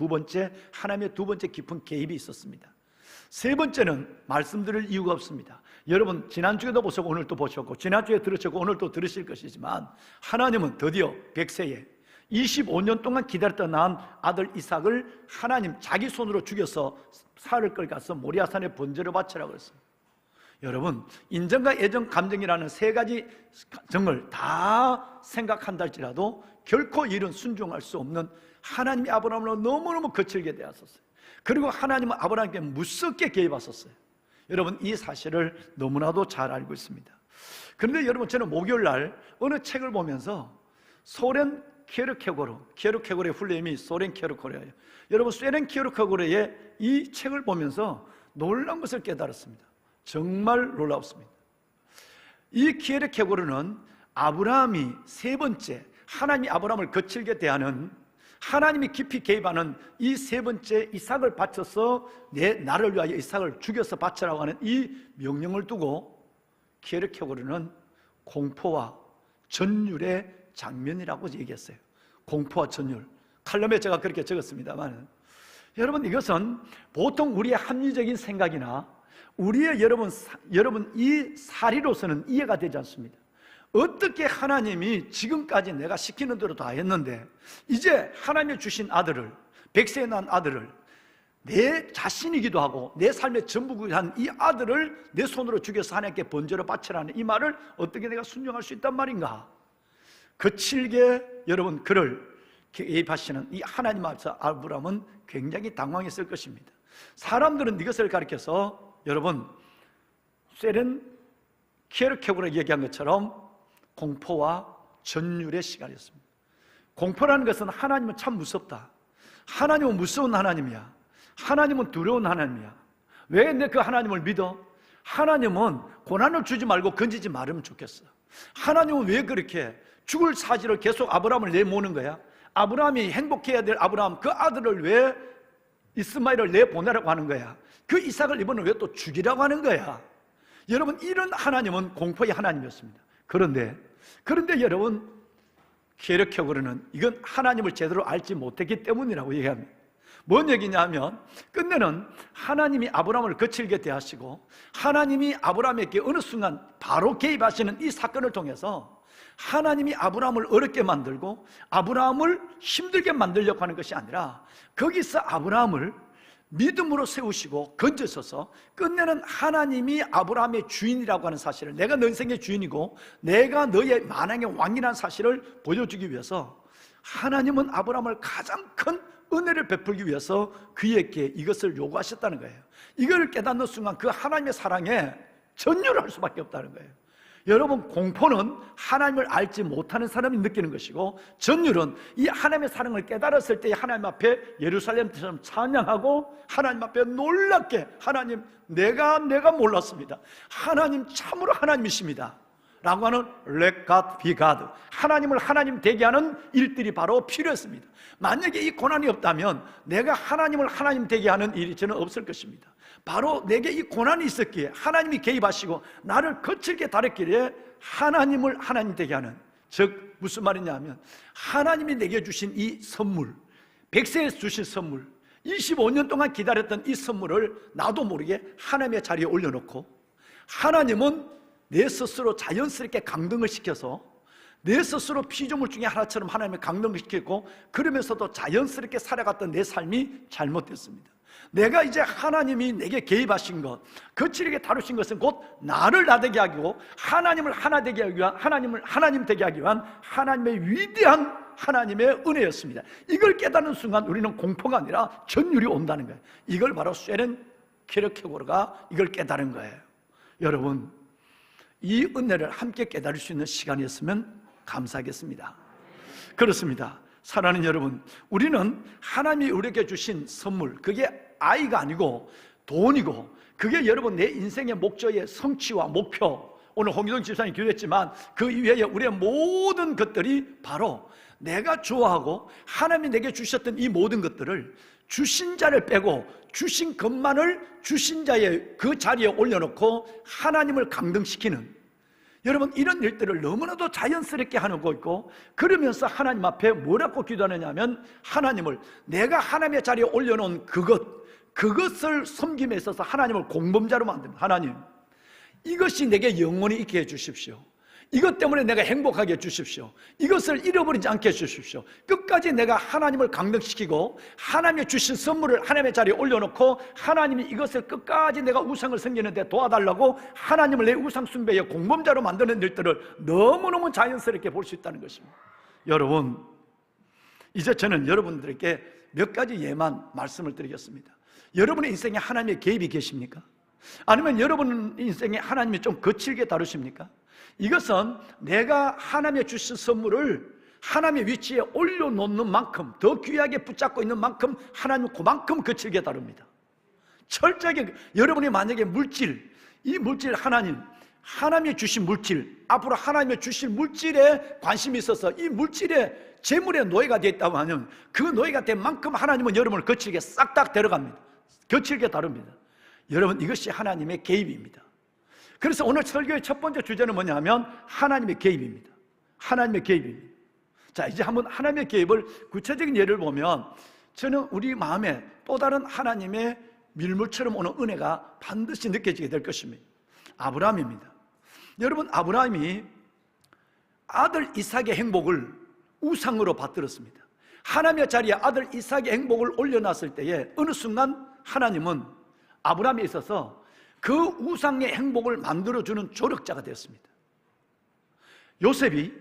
하나님의 두 번째 깊은 개입이 있었습니다. 세 번째는 말씀드릴 이유가 없습니다. 여러분 지난주에도 보셨고 오늘 또 보셨고 지난주에 들으셨고 오늘 또 들으실 것이지만, 하나님은 드디어 100세에 25년 동안 기다렸다 낳은 아들 이삭을 하나님 자기 손으로 죽여서 살을 끌가서 모리아산에 번제로 바치라고 그랬습니다. 여러분, 인정과 애정, 감정이라는 세 가지 정을 다 생각한다 할지라도 결코 이런 순종할 수 없는 하나님이 아브라함으로 너무너무 거칠게 대하셨어요. 그리고 하나님은 아브라함에게 무섭게 개입하셨어요. 여러분, 이 사실을 너무나도 잘 알고 있습니다. 그런데 여러분, 저는 목요일 날 어느 책을 보면서 소련 키에르케고르의 풀네임이 소련 키에르케고르예요. 여러분, 소련 키에르케고르의 이 책을 보면서 놀라운 것을 깨달았습니다. 정말 놀랍습니다. 이 키에르케고르는 아브라함이 세 번째, 하나님이 아브라함을 거칠게 대하는, 하나님이 깊이 개입하는 이 세 번째 이삭을 바쳐서 나를 위하여 이삭을 죽여서 바치라고 하는 이 명령을 두고 키에르케고르는 공포와 전율의 장면이라고 얘기했어요. 공포와 전율. 칼럼에 제가 그렇게 적었습니다만, 여러분 이것은 보통 우리의 합리적인 생각이나 우리의 여러분 이 사리로서는 이해가 되지 않습니다. 어떻게 하나님이 지금까지 내가 시키는 대로 다 했는데 이제 하나님이 주신 아들을, 100세에 낳은 아들을, 내 자신이기도 하고 내 삶의 전부이기도 한 이 아들을 내 손으로 죽여서 하나님께 번제로 바치라는 이 말을 어떻게 내가 순종할 수 있단 말인가? 거칠게 여러분 그를 개입하시는 이 하나님 앞에서 아브라함은 굉장히 당황했을 것입니다. 사람들은 이것을 가리켜서 여러분 세렌 키에르케고르가 얘기한 것처럼 공포와 전율의 시간이었습니다. 공포라는 것은 하나님은 참 무섭다, 하나님은 무서운 하나님이야, 하나님은 두려운 하나님이야. 왜 내 그 하나님을 믿어? 하나님은 고난을 주지 말고 건지지 말으면 좋겠어. 하나님은 왜 그렇게 죽을 사지를 계속 아브라함을 내모는 거야? 아브라함이 행복해야 될 아브라함, 그 아들을 왜 이스마엘을 내보내라고 하는 거야? 그 이삭을 이번에 왜 또 죽이라고 하는 거야? 여러분, 이런 하나님은 공포의 하나님이었습니다. 그런데 여러분, 키에르케고르는 이건 하나님을 제대로 알지 못했기 때문이라고 얘기합니다. 뭔 얘기냐면 끝내는 하나님이 아브라함을 거칠게 대하시고 하나님이 아브라함에게 어느 순간 바로 개입하시는 이 사건을 통해서 하나님이 아브라함을 어렵게 만들고 아브라함을 힘들게 만들려고 하는 것이 아니라 거기서 아브라함을 믿음으로 세우시고 건져서서 끝내는 하나님이 아브라함의 주인이라고 하는 사실을, 내가 너 인생의 주인이고 내가 너의 만왕의 왕이라는 사실을 보여주기 위해서 하나님은 아브라함을 가장 큰 은혜를 베풀기 위해서 그에게 이것을 요구하셨다는 거예요. 이걸 깨닫는 순간 그 하나님의 사랑에 전율을 할 수밖에 없다는 거예요. 여러분, 공포는 하나님을 알지 못하는 사람이 느끼는 것이고, 전율은 이 하나님의 사랑을 깨달았을 때 하나님 앞에 예루살렘처럼 찬양하고 하나님 앞에 놀랍게 하나님 내가 몰랐습니다, 하나님 참으로 하나님이십니다 라고 하는 Let God be God, 하나님을 하나님 되게 하는 일들이 바로 필요했습니다. 만약에 이 고난이 없다면 내가 하나님을 하나님 되게 하는 일이 저는 없을 것입니다. 바로 내게 이 고난이 있었기에 하나님이 개입하시고 나를 거칠게 다뤘기에 하나님을 하나님 되게 하는, 즉 무슨 말이냐 하면 하나님이 내게 주신 이 선물, 100세에 주신 선물, 25년 동안 기다렸던 이 선물을 나도 모르게 하나님의 자리에 올려놓고, 하나님은 내 스스로 자연스럽게 강등을 시켜서 내 스스로 피조물 중에 하나처럼 하나님을 강등을 시켰고, 그러면서도 자연스럽게 살아갔던 내 삶이 잘못됐습니다. 내가 이제 하나님이 내게 개입하신 것, 거칠게 다루신 것은 곧 나를 나되게 하기 위하고 하나님을 하나 되게 하기 위한, 하나님을 하나님 되게 하기 위한 하나님의 위대한 하나님의 은혜였습니다. 이걸 깨닫는 순간 우리는 공포가 아니라 전율이 온다는 거예요. 이걸 바로 쇠렌 키르케고르가 이걸 깨달은 거예요. 여러분, 이 은혜를 함께 깨달을 수 있는 시간이었으면 감사하겠습니다. 그렇습니다. 사랑하는 여러분, 우리는 하나님이 우리에게 주신 선물, 그게 아이가 아니고 돈이고, 그게 여러분 내 인생의 목적의 성취와 목표, 오늘 홍기동 집사님 기도했지만 그 이외에 우리의 모든 것들이 바로 내가 좋아하고 하나님이 내게 주셨던 이 모든 것들을 주신 자를 빼고 주신 것만을 주신 자의 그 자리에 올려놓고 하나님을 강등시키는, 여러분 이런 일들을 너무나도 자연스럽게 하는 거 있고, 그러면서 하나님 앞에 뭐라고 기도하느냐 하면 하나님을, 내가 하나님의 자리에 올려놓은 그것을 섬김에 있어서 하나님을 공범자로 만듭니다. 하나님, 이것이 내게 영원히 있게 해주십시오. 이것 때문에 내가 행복하게 해주십시오. 이것을 잃어버리지 않게 해주십시오. 끝까지 내가 하나님을 강등시키고 하나님의 주신 선물을 하나님의 자리에 올려놓고 하나님이 이것을 끝까지 내가 우상을 섬기는데 도와달라고 하나님을 내 우상 숭배의 공범자로 만드는 일들을 너무너무 자연스럽게 볼 수 있다는 것입니다. 여러분, 이제 저는 여러분들에게 몇 가지 예만 말씀을 드리겠습니다. 여러분의 인생에 하나님의 개입이 계십니까? 아니면 여러분 인생에 하나님이 좀 거칠게 다루십니까? 이것은 내가 하나님의 주신 선물을 하나님의 위치에 올려놓는 만큼, 더 귀하게 붙잡고 있는 만큼 하나님은 그만큼 거칠게 다룹니다. 철저하게 여러분이 만약에 물질, 이 물질 하나님이 주신 물질, 앞으로 하나님의 주신 물질에 관심이 있어서 이 물질에 재물의 노예가 되어 있다고 하면 그 노예가 된 만큼 하나님은 여러분을 거칠게 싹딱 데려갑니다. 거칠게 다룹니다. 여러분, 이것이 하나님의 개입입니다. 그래서 오늘 설교의 첫 번째 주제는 뭐냐 하면 하나님의 개입입니다. 하나님의 개입입니다. 자, 이제 한번 하나님의 개입을 구체적인 예를 보면 저는 우리 마음에 또 다른 하나님의 밀물처럼 오는 은혜가 반드시 느껴지게 될 것입니다. 아브라함입니다. 여러분, 아브라함이 아들 이삭의 행복을 우상으로 받들었습니다. 하나님의 자리에 아들 이삭의 행복을 올려놨을 때에 어느 순간 하나님은 아브라함에 있어서 그 우상의 행복을 만들어주는 조력자가 되었습니다. 요셉이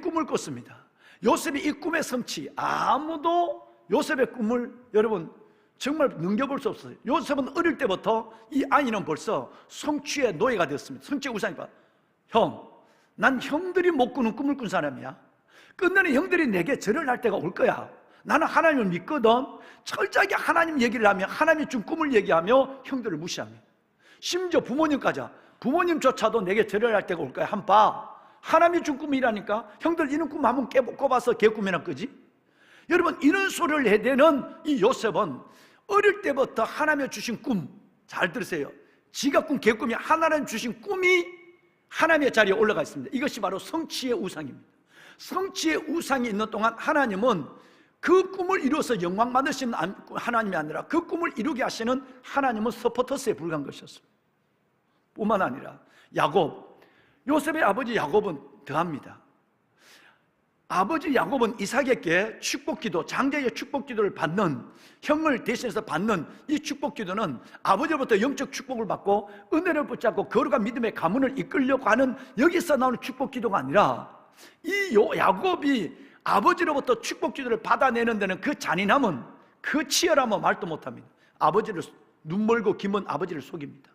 꿈을 꿨습니다. 요셉이 이 꿈의 성취, 아무도 요셉의 꿈을 여러분 정말 넘겨볼 수 없어요. 요셉은 어릴 때부터 이 아이는 벌써 성취의 노예가 되었습니다. 성취의 우상이다. 형, 난 형들이 못 꾸는 꿈을 꾼 사람이야. 끝내는 형들이 내게 절을 할 때가 올 거야. 나는 하나님을 믿거든. 철저하게 하나님 얘기를 하며 하나님이 준 꿈을 얘기하며 형들을 무시합니다. 심지어 부모님조차도 내게 절을 할 때가 올 거야. 한 봐, 하나님이 준 꿈이라니까. 형들 이런 꿈 한번 꿔봐서 개꿈이나 끄지? 여러분, 이런 소리를 해대는 이 요셉은 어릴 때부터 하나님이 주신 꿈, 잘 들으세요. 지가 꾼 개꿈이 하나님 주신 꿈이 하나님의 자리에 올라가 있습니다. 이것이 바로 성취의 우상입니다. 성취의 우상이 있는 동안 하나님은 그 꿈을 이루어서 영광 받으시는 하나님이 아니라 그 꿈을 이루게 하시는 하나님은 서포터스에 불과한 것이었습니다. 뿐만 아니라 요셉의 아버지 야곱은 더합니다. 아버지 야곱은 이삭에게 축복기도, 장자의 축복기도를 받는, 형을 대신해서 받는 이 축복기도는 아버지로부터 영적 축복을 받고 은혜를 붙잡고 거룩한 믿음의 가문을 이끌려고 하는 여기서 나오는 축복기도가 아니라 이 야곱이 아버지로부터 축복기도를 받아내는 데는 그 잔인함은, 그 치열함은 말도 못합니다. 아버지를 눈멀고 김은 아버지를 속입니다.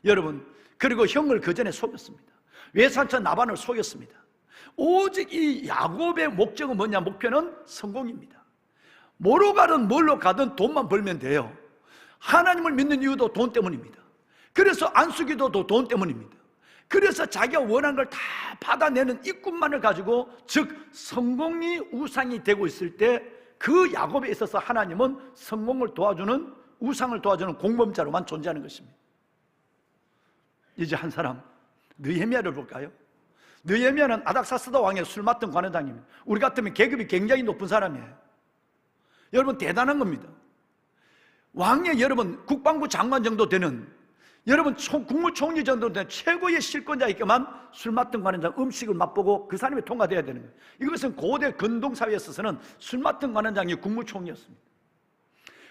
여러분, 그리고 형을 그 전에 속였습니다. 외삼촌 나반을 속였습니다. 오직 이 야곱의 목적은 뭐냐? 목표는 성공입니다. 뭐로 가든 뭘로 가든 돈만 벌면 돼요. 하나님을 믿는 이유도 돈 때문입니다. 그래서 안수기도도 돈 때문입니다. 그래서 자기가 원하는 걸 다 받아내는 이 꿈만을 가지고, 즉 성공이 우상이 되고 있을 때 그 야곱에 있어서 하나님은 성공을 도와주는, 우상을 도와주는 공범자로만 존재하는 것입니다. 이제 한 사람 느헤미야를 볼까요? 느헤미야는 아닥사스다 왕의 술 맡던 관원장입니다. 우리 같으면 계급이 굉장히 높은 사람이에요. 여러분 대단한 겁니다. 왕의 여러분 국방부 장관 정도 되는, 여러분 국무총리 정도 되는 최고의 실권자에게만 술 맡은 관원장 음식을 맛보고 그 사람이 통과돼야 되는 거예요. 이것은 고대 근동사회에 있어서는 술 맡은 관원장이 국무총리였습니다.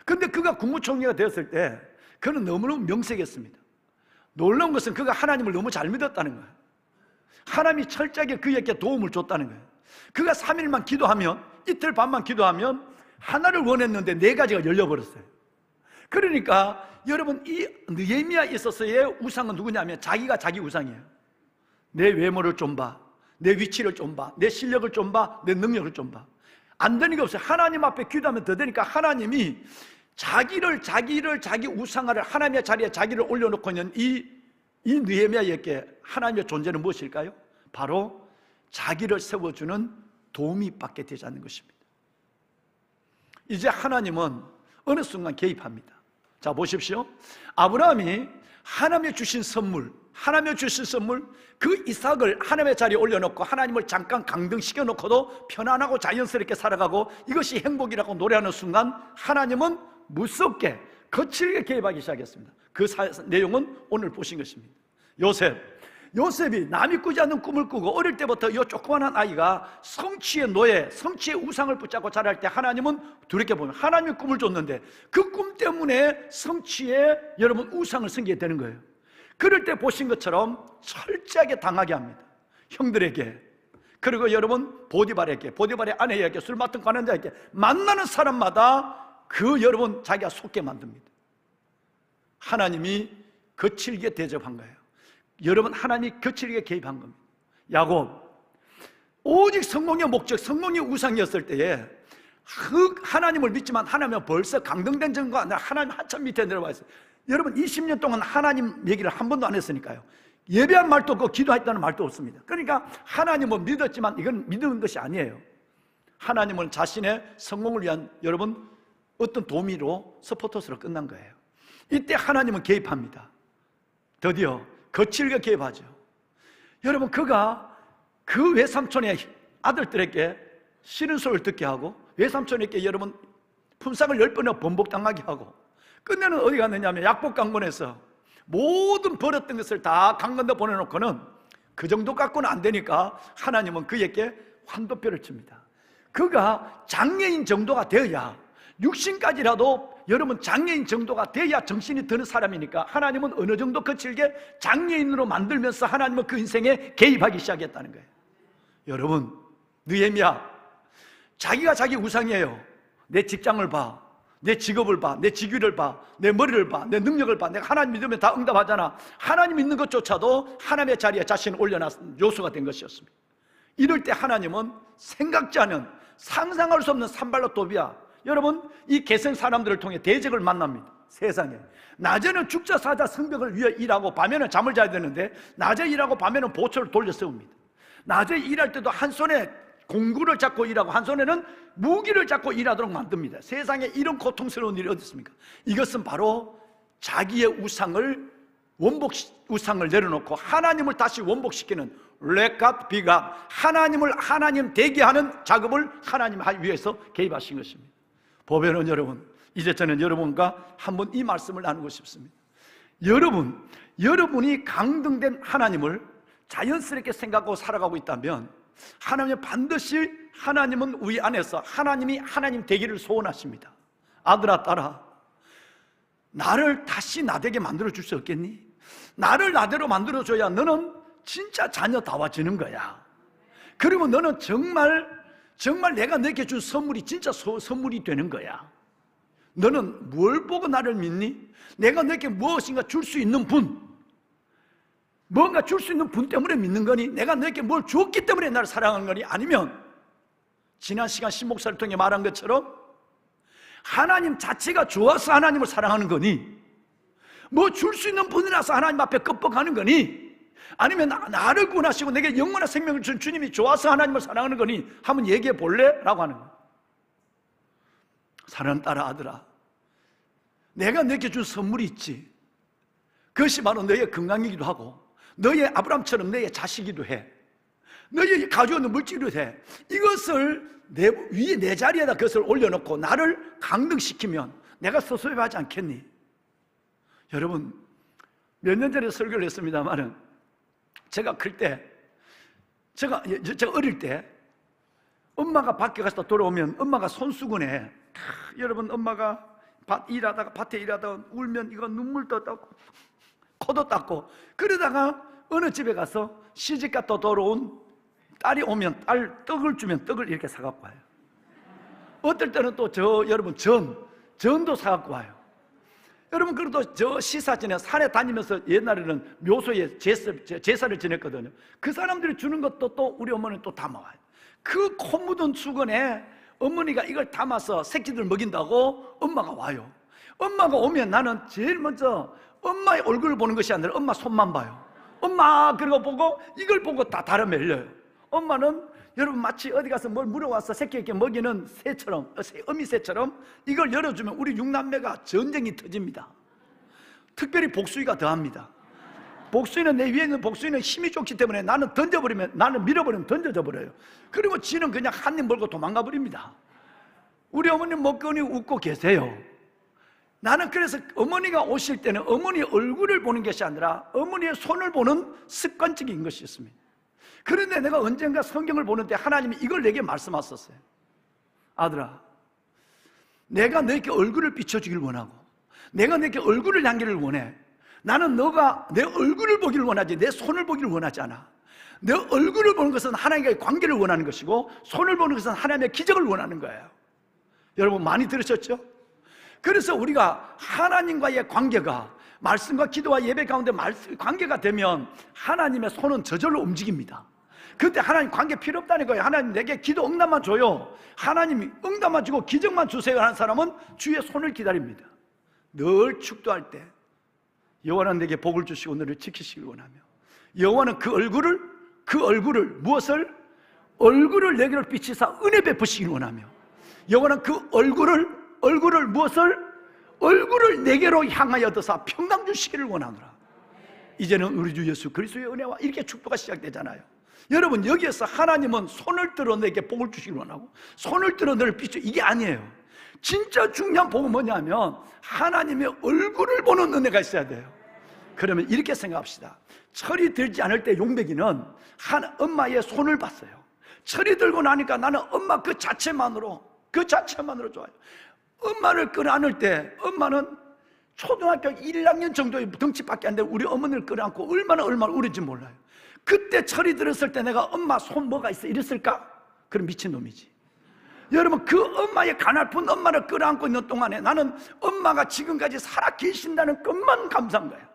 그런데 그가 국무총리가 되었을 때 그는 너무너무 명색했습니다. 놀라운 것은 그가 하나님을 너무 잘 믿었다는 거예요. 하나님이 철저하게 그에게 도움을 줬다는 거예요. 그가 3일만 기도하면, 이틀 반만 기도하면 하나를 원했는데 4가지가 열려버렸어요. 그러니까 여러분 이 느헤미야에 있어서의 우상은 누구냐면 자기가 자기 우상이에요. 내 외모를 좀 봐, 내 위치를 좀 봐, 내 실력을 좀 봐, 내 능력을 좀 봐. 안 되는 게 없어요. 하나님 앞에 기도하면 더 되니까 하나님이 자기 우상화를 하나님의 자리에 자기를 올려놓고 있는 이 느헤미야에게 하나님의 존재는 무엇일까요? 바로 자기를 세워주는 도움이 밖에 되지 않는 것입니다. 이제 하나님은 어느 순간 개입합니다. 자 보십시오. 아브라함이 하나님의 주신 선물, 그 이삭을 하나님의 자리에 올려놓고 하나님을 잠깐 강등시켜 놓고도 편안하고 자연스럽게 살아가고 이것이 행복이라고 노래하는 순간 하나님은 무섭게 거칠게 개입하기 시작했습니다. 그 내용은 오늘 보신 것입니다. 요셉이 남이 꾸지 않는 꿈을 꾸고 어릴 때부터 이 조그만한 아이가 성취의 노예, 성취의 우상을 붙잡고 자랄 때 하나님은 돌이켜보면 하나님이 꿈을 줬는데 그 꿈 때문에 성취의 여러분 우상을 섬기게 되는 거예요. 그럴 때 보신 것처럼 철저하게 당하게 합니다. 형들에게, 그리고 여러분 보디발의 아내에게, 술 맡은 관원자에게, 만나는 사람마다 그 여러분 자기가 속게 만듭니다. 하나님이 거칠게 대접한 거예요. 여러분 하나님이 거칠게 개입한 겁니다. 야곱, 오직 성공의 목적, 성공의 우상이었을 때에 하나님을 믿지만 하나님은 벌써 강등된 정도가 아니라 하나님 한참 밑에 내려와 있어요. 여러분 20년 동안 하나님 얘기를 한 번도 안 했으니까요. 예배한 말도 없고 기도했다는 말도 없습니다. 그러니까 하나님은 믿었지만 이건 믿는 것이 아니에요. 하나님은 자신의 성공을 위한 여러분 어떤 도미로, 서포터스로 끝난 거예요. 이때 하나님은 개입합니다. 드디어 거칠게 개입하죠. 여러분 그가 그 외삼촌의 아들들에게 싫은 소리를 듣게 하고 외삼촌에게 여러분 품삯을 10번이나 번복당하게 하고 끝내는 어디 갔느냐면 약복강본에서 모든 벌었던 것을 다 강건도 보내놓고는 그 정도 갖고는 안 되니까 하나님은 그에게 환도표를 칩니다. 그가 장애인 정도가 되어야, 육신까지라도 여러분 장애인 정도가 돼야 정신이 드는 사람이니까 하나님은 어느 정도 거칠게 장애인으로 만들면서 하나님은 그 인생에 개입하기 시작했다는 거예요. 여러분 느헤미야 자기가 자기 우상이에요. 내 직장을 봐, 내 직업을 봐, 내 직위를 봐, 내 머리를 봐, 내 능력을 봐. 내가 하나님 믿으면 다 응답하잖아. 하나님 믿는 것조차도 하나님의 자리에 자신을 올려놨은 요소가 된 것이었습니다. 이럴 때 하나님은 생각지 않은, 상상할 수 없는 산발로 또비야, 여러분 이 개성 사람들을 통해 대적을 만납니다. 세상에 낮에는 죽자 사자 성벽을 위해 일하고 밤에는 잠을 자야 되는데 낮에 일하고 밤에는 보초를 돌려 세웁니다. 낮에 일할 때도 한 손에 공구를 잡고 일하고 한 손에는 무기를 잡고 일하도록 만듭니다. 세상에 이런 고통스러운 일이 어디 있습니까? 이것은 바로 자기의 우상을 내려놓고 하나님을 다시 원복시키는 레캅 비갑, 하나님 되게 하는 작업을 하나님 위해서 개입하신 것입니다. 보배는 여러분, 이제 저는 여러분과 한번 이 말씀을 나누고 싶습니다. 여러분이 강등된 하나님을 자연스럽게 생각하고 살아가고 있다면 하나님은 반드시, 하나님은 우리 안에서 하나님이 하나님 되기를 소원하십니다. 아들아 딸아, 나를 다시 나되게 만들어줄 수 없겠니? 나를 나대로 만들어줘야 너는 진짜 자녀다워지는 거야. 그리고 너는 정말 내가 너에게 준 선물이 진짜 선물이 되는 거야. 너는 뭘 보고 나를 믿니? 내가 너에게 무엇인가 줄 수 있는 분, 뭔가 줄 수 있는 분 때문에 믿는 거니? 내가 너에게 뭘 줬기 때문에 나를 사랑하는 거니? 아니면 지난 시간 신목사를 통해 말한 것처럼 하나님 자체가 좋아서 하나님을 사랑하는 거니? 뭐 줄 수 있는 분이라서 하나님 앞에 껍벅하는 거니? 아니면 나를 구원하시고 내게 영원한 생명을 준 주님이 좋아서 하나님을 사랑하는 거니 한번 얘기해 볼래? 라고 하는 거예요. 사랑하는 딸아, 아들아, 내가 너에게 준 선물이 있지. 그것이 바로 너의 건강이기도 하고 너의 아브라함처럼 너의 자식이기도 해. 너의 가지고 있는 물질이기도 해. 이것을 위에 내 자리에다 그것을 올려놓고 나를 강등시키면 내가 섭섭해하지 않겠니? 여러분, 몇 년 전에 설교를 했습니다만은 제가 클 때, 제가 어릴 때 엄마가 밖에 가서 돌아오면 엄마가 손수건에 여러분 엄마가 밭에 일하다가 울면 이거 눈물도 닦고 코도 닦고 그러다가 어느 집에 가서 시집갔다 돌아온 딸이 오면 딸 떡을 주면 떡을 이렇게 사갖고 와요. 어떨 때는 또 여러분 전도 사갖고 와요. 여러분, 그래도 저 시사전에 산에 다니면서 옛날에는 묘소에 제사를 지냈거든요. 그 사람들이 주는 것도 또 우리 어머니는 또 담아와요. 그 코 묻은 수건에 어머니가 이걸 담아서 새끼들 먹인다고 엄마가 와요. 엄마가 오면 나는 제일 먼저 엄마의 얼굴을 보는 것이 아니라 엄마 손만 봐요. 엄마 그러고 보고 이걸 보고 다 달아멜려요. 엄마는 여러분 마치 어디 가서 뭘 물어와서 새끼에게 먹이는 새처럼, 어미새처럼 이걸 열어주면 우리 6남매가 전쟁이 터집니다. 특별히 복수이가 더합니다. 복수이는 내 위에 있는 복수이는 힘이 좋기 때문에 나는 밀어버리면 던져져 버려요. 그리고 지는 그냥 한 입 물고 도망가 버립니다. 우리 어머님 먹거니 웃고 계세요. 나는 그래서 어머니가 오실 때는 어머니의 얼굴을 보는 것이 아니라 어머니의 손을 보는 습관적인 것이 있습니다. 그런데 내가 언젠가 성경을 보는데 하나님이 이걸 내게 말씀하셨어요. 아들아, 내가 너에게 얼굴을 비춰주길 원하고 내가 너에게 얼굴을 향기를 원해. 나는 너가 내 얼굴을 보기를 원하지 내 손을 보기를 원하지 않아. 내 얼굴을 보는 것은 하나님과의 관계를 원하는 것이고 손을 보는 것은 하나님의 기적을 원하는 거예요. 여러분 많이 들으셨죠? 그래서 우리가 하나님과의 관계가 말씀과 기도와 예배 가운데 관계가 되면 하나님의 손은 저절로 움직입니다. 그때 하나님 관계 필요 없다는 거예요. 하나님 내게 기도 응답만 줘요. 하나님이 응답만 주고 기적만 주세요 하는 사람은 주의 손을 기다립니다. 늘 축도할 때 여호와는 내게 복을 주시고 너를 지키시길 원하며 여호와는 그 얼굴을 무엇을? 얼굴을 내게로 비치사 은혜 베푸시길 원하며 여호와는 그 얼굴을 무엇을? 얼굴을 내게로 향하여 드사 평강 주시기를 원하노라. 이제는 우리 주 예수 그리스도의 은혜와 이렇게 축도가 시작되잖아요. 여러분 여기에서 하나님은 손을 들어 내게 복을 주시길 원하고 손을 들어 너를 비춰 이게 아니에요. 진짜 중요한 복은 뭐냐면 하나님의 얼굴을 보는 은혜가 있어야 돼요. 그러면 이렇게 생각합시다. 철이 들지 않을 때 용백이는 엄마의 손을 봤어요. 철이 들고 나니까 나는 엄마 그 자체만으로 좋아요. 엄마를 끌어안을 때 엄마는 초등학교 1학년 정도의 덩치밖에 안 되고 우리 어머니를 끌어안고 얼마나 울은지 몰라요. 그때 철이 들었을 때 내가 엄마 손 뭐가 있어 이랬을까? 그럼 미친놈이지. 여러분 그 엄마의 가냘픈 엄마를 끌어안고 있는 동안에 나는 엄마가 지금까지 살아 계신다는 것만 감사한 거야.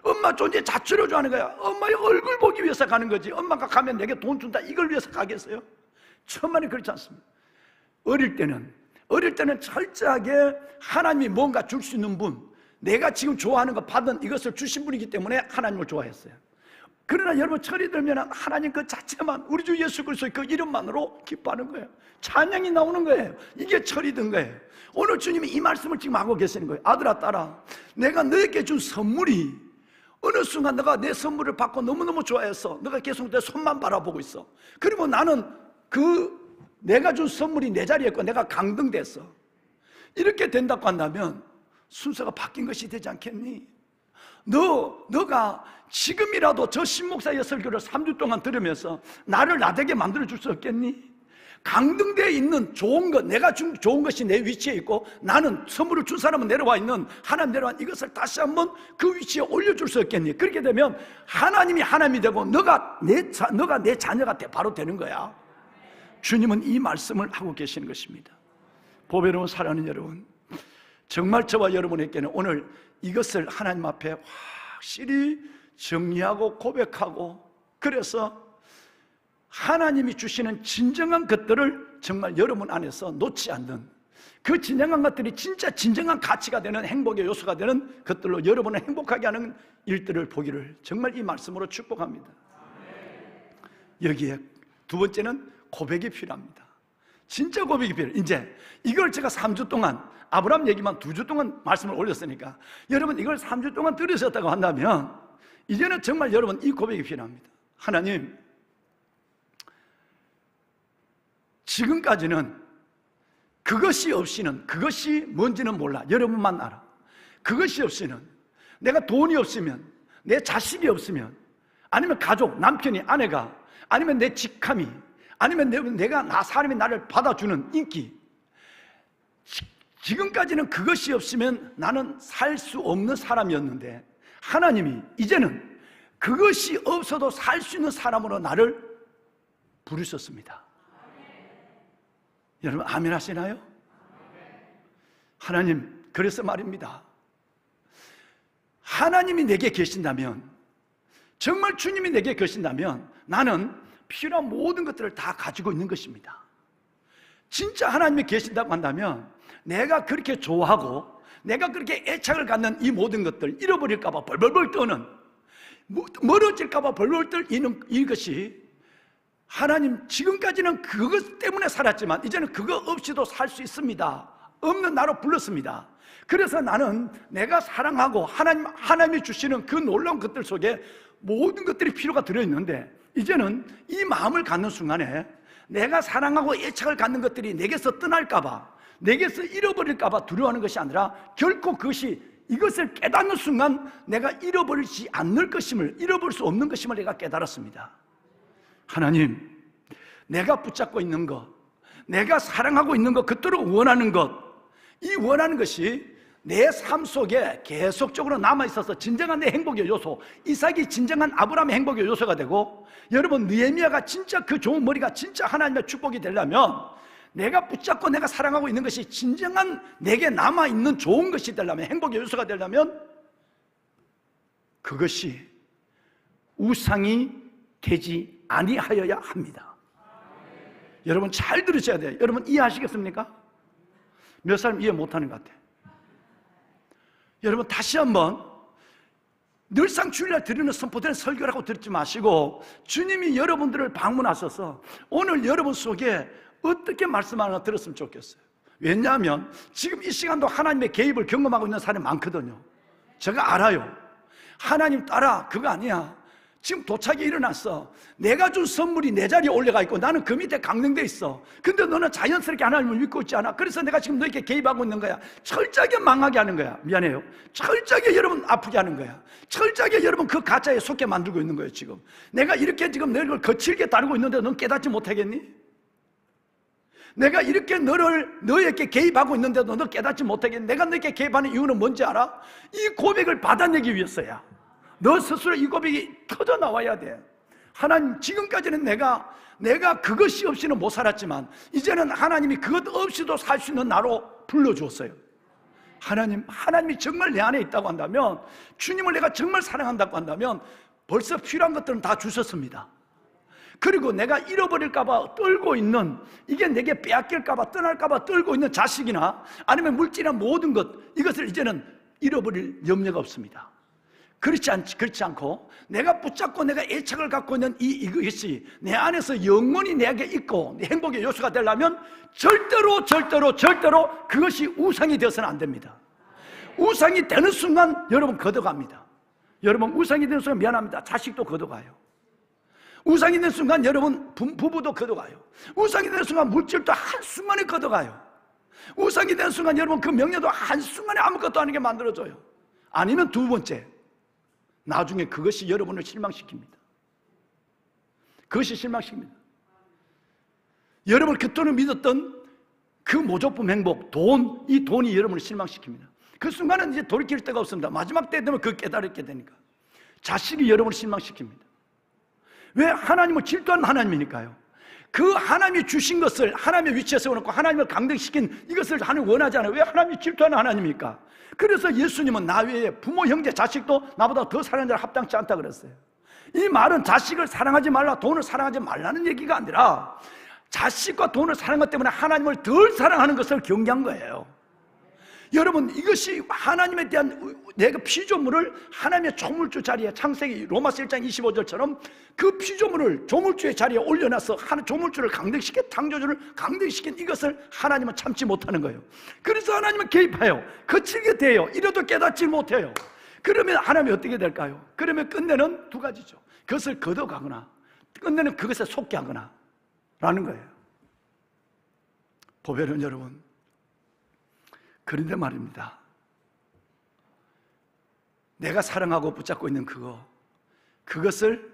엄마 존재 자체로 좋아하는 거야. 엄마의 얼굴 보기 위해서 가는 거지. 엄마가 가면 내게 돈 준다 이걸 위해서 가겠어요? 천만에 그렇지 않습니다. 어릴 때는 철저하게 하나님이 뭔가 줄 수 있는 분, 내가 지금 좋아하는 거 받은 이것을 주신 분이기 때문에 하나님을 좋아했어요. 그러나 여러분 철이 들면 하나님 그 자체만 우리 주 예수 그리스도의 그 이름만으로 기뻐하는 거예요. 찬양이 나오는 거예요. 이게 철이 든 거예요. 오늘 주님이 이 말씀을 지금 하고 계시는 거예요. 아들아 딸아, 내가 너에게 준 선물이 어느 순간 너가 내 선물을 받고 너무너무 좋아해서 너가 계속 내 손만 바라보고 있어. 그리고 나는 내가 준 선물이 내 자리에 있고 내가 강등됐어. 이렇게 된다고 한다면 순서가 바뀐 것이 되지 않겠니? 너가 지금이라도 저 신목사의 설교를 3주 동안 들으면서 나를 나되게 만들어 줄 수 없겠니? 강등되어 있는 좋은 것, 내가 준 좋은 것이 내 위치에 있고 나는 선물을 준 사람은 내려와 있는 하나님 내려와 이것을 다시 한번 그 위치에 올려줄 수 없겠니? 그렇게 되면 하나님이 하나님이 되고 너가 내 자녀가 바로 되는 거야. 주님은 이 말씀을 하고 계시는 것입니다. 보배로운 사랑하는 여러분, 정말 저와 여러분에게는 오늘 이것을 하나님 앞에 확실히 정리하고 고백하고 그래서 하나님이 주시는 진정한 것들을 정말 여러분 안에서 놓지 않는 그 진정한 것들이 진짜 진정한 가치가 되는 행복의 요소가 되는 것들로 여러분을 행복하게 하는 일들을 보기를 정말 이 말씀으로 축복합니다. 여기에 두 번째는 고백이 필요합니다. 진짜 고백이 필요해요. 이제 이걸 제가 3주 동안 아브라함 얘기만 2주 동안 말씀을 올렸으니까 여러분 이걸 3주 동안 들으셨다고 한다면 이제는 정말 여러분 이 고백이 필요합니다. 하나님, 지금까지는 그것이 없이는, 그것이 뭔지는 몰라. 여러분만 알아. 그것이 없이는, 내가 돈이 없으면, 내 자식이 없으면, 아니면 가족, 남편이, 아내가, 아니면 내 직함이, 아니면 사람이 나를 받아주는 인기, 지금까지는 그것이 없으면 나는 살 수 없는 사람이었는데 하나님이 이제는 그것이 없어도 살 수 있는 사람으로 나를 부르셨습니다. 여러분 아멘 하시나요? 하나님, 그래서 말입니다. 하나님이 내게 계신다면, 정말 주님이 내게 계신다면 나는 필요한 모든 것들을 다 가지고 있는 것입니다. 진짜 하나님이 계신다고 한다면 내가 그렇게 좋아하고 내가 그렇게 애착을 갖는 이 모든 것들 잃어버릴까 봐 벌벌벌 떠는, 멀어질까 봐 벌벌 떨는 이것이, 하나님 지금까지는 그것 때문에 살았지만 이제는 그거 없이도 살 수 있습니다. 없는 나로 불렀습니다. 그래서 나는 내가 사랑하고 하나님이 주시는 그 놀라운 것들 속에 모든 것들이 필요가 들어있는데 이제는 이 마음을 갖는 순간에 내가 사랑하고 애착을 갖는 것들이 내게서 떠날까 봐, 내게서 잃어버릴까 봐 두려워하는 것이 아니라 결코 그것이, 이것을 깨닫는 순간 내가 잃어버리지 않을 것임을, 잃어버릴 수 없는 것임을 내가 깨달았습니다. 하나님, 내가 붙잡고 있는 것, 내가 사랑하고 있는 것, 그토록 원하는 것, 이 원하는 것이 내 삶 속에 계속적으로 남아있어서 진정한 내 행복의 요소, 이삭이 진정한 아브라함의 행복의 요소가 되고, 여러분 느헤미야가 진짜 그 좋은 머리가 진짜 하나님의 축복이 되려면, 내가 붙잡고 내가 사랑하고 있는 것이 진정한 내게 남아있는 좋은 것이 되려면, 행복의 요소가 되려면 그것이 우상이 되지 아니하여야 합니다. 여러분 잘 들으셔야 돼요. 여러분 이해하시겠습니까? 몇 사람 이해 못하는 것 같아요. 여러분 다시 한번, 늘상 주일날 드리는 선포된 설교라고 듣지 마시고 주님이 여러분들을 방문하셔서 오늘 여러분 속에 어떻게 말씀하나 들었으면 좋겠어요. 왜냐하면 지금 이 시간도 하나님의 개입을 경험하고 있는 사람이 많거든요. 제가 알아요. 하나님 따라 그거 아니야. 지금 도착이 일어났어. 내가 준 선물이 내 자리에 올라가 있고 나는 그 밑에 강릉돼 있어. 근데 너는 자연스럽게 하나님을 믿고 있지 않아. 그래서 내가 지금 너에게 개입하고 있는 거야. 철저하게 망하게 하는 거야. 미안해요. 철저하게 여러분 아프게 하는 거야. 철저하게 여러분 그 가짜에 속게 만들고 있는 거예요. 지금 내가 이렇게 지금 너를 거칠게 다루고 있는데 넌 깨닫지 못하겠니? 내가 이렇게 너에게 개입하고 있는데도 너 깨닫지 못하겠니? 내가 너에게 개입하는 이유는 뭔지 알아? 이 고백을 받아내기 위해서야. 너 스스로 이 고백이 터져 나와야 돼. 하나님, 지금까지는 내가 그것이 없이는 못 살았지만 이제는 하나님이 그것 없이도 살 수 있는 나로 불러주었어요. 하나님이 정말 내 안에 있다고 한다면, 주님을 내가 정말 사랑한다고 한다면 벌써 필요한 것들은 다 주셨습니다. 그리고 내가 잃어버릴까 봐 떨고 있는, 이게 내게 빼앗길까 봐 떠날까 봐 떨고 있는 자식이나 아니면 물질이나 모든 것, 이것을 이제는 잃어버릴 염려가 없습니다. 그렇지 않고 내가 붙잡고 내가 애착을 갖고 있는 이것이 내 안에서 영원히 내게 있고 내 행복의 요소가 되려면 절대로 그것이 우상이 되어서는 안 됩니다. 우상이 되는 순간 여러분 걷어갑니다. 여러분 우상이 되는 순간 미안합니다. 자식도 걷어가요. 우상이 되는 순간 여러분 부부도 걷어가요. 우상이 되는 순간 물질도 한순간에 걷어가요. 우상이 되는 순간 여러분 그 명예도 한순간에 아무것도 아니게 만들어줘요. 아니면 두 번째, 나중에 그것이 여러분을 실망시킵니다. 그것이 실망시킵니다. 여러분 그토록 믿었던 그 모조품 행복, 이 돈이 여러분을 실망시킵니다. 그 순간은 이제 돌이킬 데가 없습니다. 마지막 때 되면 그걸 깨달게 되니까. 자식이 여러분을 실망시킵니다. 왜? 하나님을 질투하는 하나님이니까요. 그 하나님이 주신 것을 하나님의 위치에 세워놓고 하나님을 강등시킨 이것을 하나님 원하지 않아요. 왜? 하나님이 질투하는 하나님입니까? 그래서 예수님은 나 외에 부모, 형제, 자식도 나보다 더 사랑하는 자를 합당치 않다 그랬어요. 이 말은 자식을 사랑하지 말라, 돈을 사랑하지 말라는 얘기가 아니라 자식과 돈을 사랑하기 때문에 하나님을 덜 사랑하는 것을 경계한 거예요. 여러분, 이것이 하나님에 대한 내가 피조물을 하나님의 조물주 자리에, 창세기 로마서 1장 25절처럼 그 피조물을 조물주의 자리에 올려놔서 조물주를 강대시켜, 창조주를 강대시킨 이것을 하나님은 참지 못하는 거예요. 그래서 하나님은 개입해요. 거칠게 대해요. 이래도 깨닫지 못해요. 그러면 하나님이 어떻게 될까요? 그러면 끝내는 두 가지죠. 그것을 걷어가거나 끝내는 그것에 속게 하거나 라는 거예요. 보배는 여러분, 그런데 말입니다, 내가 사랑하고 붙잡고 있는 그것을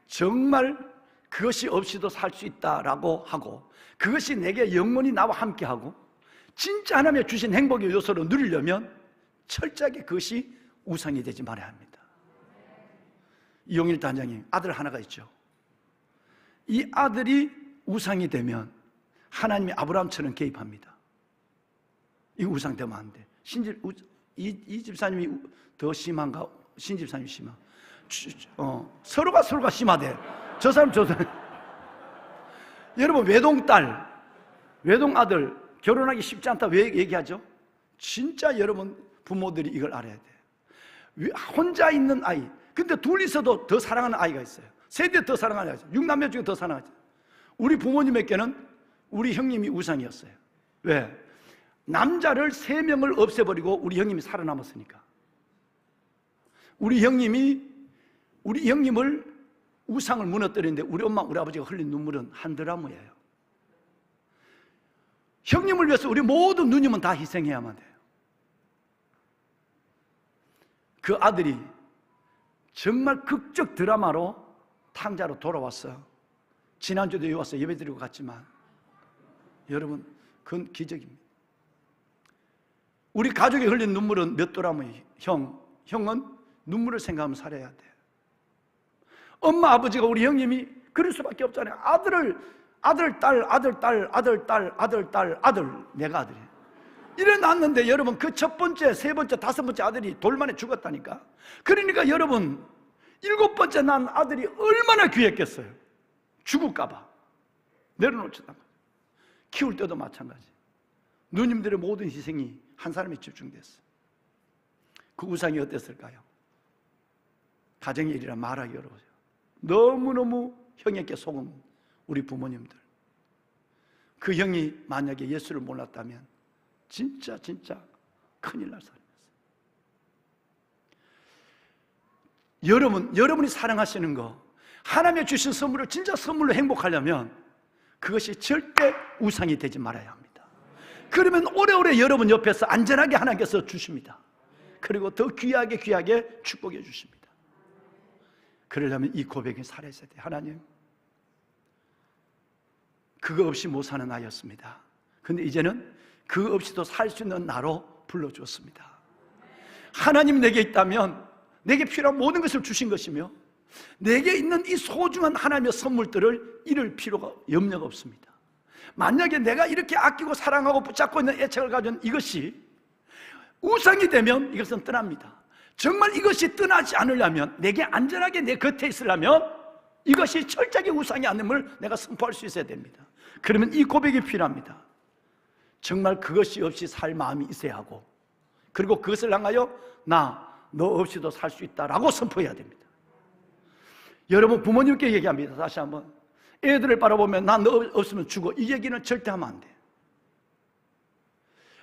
정말 그것이 없이도 살 수 있다라고 하고, 그것이 내게 영원히 나와 함께하고 진짜 하나님의 주신 행복의 요소로 누리려면 철저하게 그것이 우상이 되지 말아야 합니다. 이용일 단장님 아들 하나가 있죠. 이 아들이 우상이 되면 하나님이 아브라함처럼 개입합니다. 이거 우상 되면 안 돼. 이 집사님이 더 심한가? 신 집사님이 심한. 서로가 심하대. 저 사람. 여러분, 외동딸, 외동아들 결혼하기 쉽지 않다 왜 얘기하죠? 진짜 여러분 부모들이 이걸 알아야 돼. 혼자 있는 아이, 근데 둘이서도 더 사랑하는 아이가 있어요. 셋이 더 사랑하는 아이가 있어요. 6남매 중에 더 사랑하죠. 우리 부모님에게는 우리 형님이 우상이었어요. 왜? 남자를 3명을 없애버리고 우리 형님이 살아남았으니까. 우리 형님을 우상을 무너뜨리는데 우리 엄마, 우리 아버지가 흘린 눈물은 한 드라무예요. 형님을 위해서 우리 모든 누님은 다 희생해야만 돼요. 그 아들이 정말 극적 드라마로 탕자로 돌아왔어요. 지난주도 여기 와서 예배드리고 갔지만 여러분, 그건 기적입니다. 우리 가족이 흘린 눈물은 몇 도라무예요. 형은 눈물을 생각하면 살아야 돼. 엄마, 아버지가 우리 형님이 그럴 수밖에 없잖아요. 아들, 내가 아들이에요. 이래 낳았는데 여러분, 그 첫 번째, 세 번째, 다섯 번째 아들이 돌만에 죽었다니까. 그러니까 여러분, 7번째 난 아들이 얼마나 귀했겠어요. 죽을까봐 내려놓쳤단 말이에요. 키울 때도 마찬가지. 누님들의 모든 희생이 한 사람에 집중됐어요. 그 우상이 어땠을까요? 가정의 일이라 말하기 어려워요. 너무너무 형에게 속은 우리 부모님들. 그 형이 만약에 예수를 몰랐다면 진짜 큰일 날 사람이었어요. 여러분이 사랑하시는 거, 하나님의 주신 선물을 진짜 선물로 행복하려면 그것이 절대 우상이 되지 말아야 합니다. 그러면 오래오래 여러분 옆에서 안전하게 하나님께서 주십니다. 그리고 더 귀하게 축복해 주십니다. 그러려면 이 고백이 살아있어야 돼요. 하나님, 그거 없이 못 사는 아이였습니다. 근데 이제는 그거 없이도 살 수 있는 나로 불러주었습니다. 하나님 내게 있다면 내게 필요한 모든 것을 주신 것이며 내게 있는 이 소중한 하나님의 선물들을 잃을 필요가, 염려가 없습니다. 만약에 내가 이렇게 아끼고 사랑하고 붙잡고 있는 애착을 가진 이것이 우상이 되면 이것은 떠납니다. 정말 이것이 떠나지 않으려면, 내게 안전하게 내 곁에 있으려면 이것이 철저하게 우상이 아님을 내가 선포할 수 있어야 됩니다. 그러면 이 고백이 필요합니다. 정말 그것이 없이 살 마음이 있어야 하고, 그리고 그것을 향하여 너 없이도 살 수 있다라고 선포해야 됩니다. 여러분, 부모님께 얘기합니다. 다시 한번. 애들을 바라보면 나 너 없으면 죽어, 이 얘기는 절대 하면 안 돼.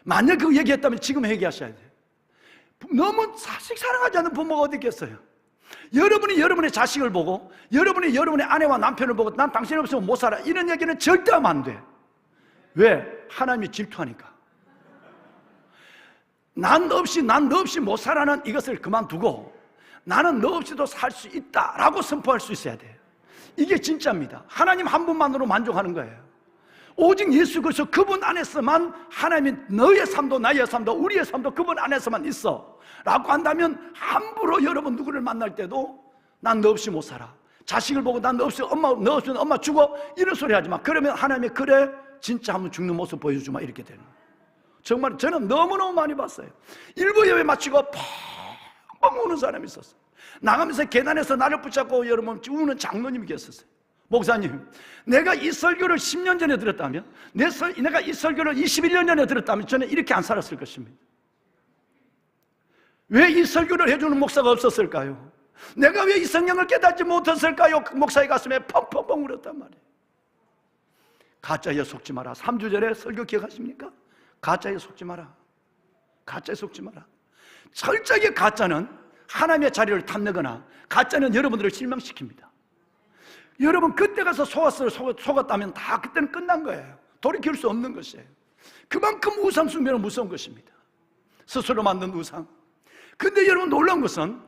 만약 그 얘기했다면 지금 얘기하셔야 돼요. 너무 자식 사랑하지 않는 부모가 어디 있겠어요? 여러분이 여러분의 자식을 보고, 여러분이 여러분의 아내와 남편을 보고 난 당신 없으면 못 살아, 이런 얘기는 절대 하면 안 돼. 왜? 하나님이 질투하니까. 난 너 없이 못 살아는 이것을 그만두고 나는 너 없이도 살 수 있다라고 선포할 수 있어야 돼요. 이게 진짜입니다. 하나님 한 분만으로 만족하는 거예요. 오직 예수 그리스도 그분 안에서만 하나님이 너의 삶도 나의 삶도 우리의 삶도 그분 안에서만 있어 라고 한다면 함부로 여러분 누구를 만날 때도 난 너 없이 못 살아, 자식을 보고 난 너 없으면 엄마 죽어, 이런 소리 하지 마. 그러면 하나님이 그래 진짜 한번 죽는 모습 보여주마, 이렇게 되는 거예요. 정말 저는 너무너무 많이 봤어요. 일부 예배 마치고 펑펑 우는 사람이 있었어요. 나가면서 계단에서 나를 붙잡고 여러분 우는 장로님이 계셨어요. 목사님, 내가 이 설교를 10년 전에 들었다면, 내가 이 설교를 21년 전에 들었다면 저는 이렇게 안 살았을 것입니다. 왜 이 설교를 해주는 목사가 없었을까요? 내가 왜 이 성경을 깨닫지 못했을까요? 그 목사의 가슴에 펑펑펑 울었단 말이에요. 가짜에 속지 마라. 3주 전에 설교 기억하십니까? 가짜에 속지 마라. 가짜에 속지 마라. 철저하게 가짜는 하나님의 자리를 탐내거나 가짜는 여러분들을 실망시킵니다. 여러분 그때 가서 속았다면 다 그때는 끝난 거예요. 돌이킬 수 없는 것이에요. 그만큼 우상 숭배는 무서운 것입니다. 스스로 만든 우상. 근데 여러분 놀라운 것은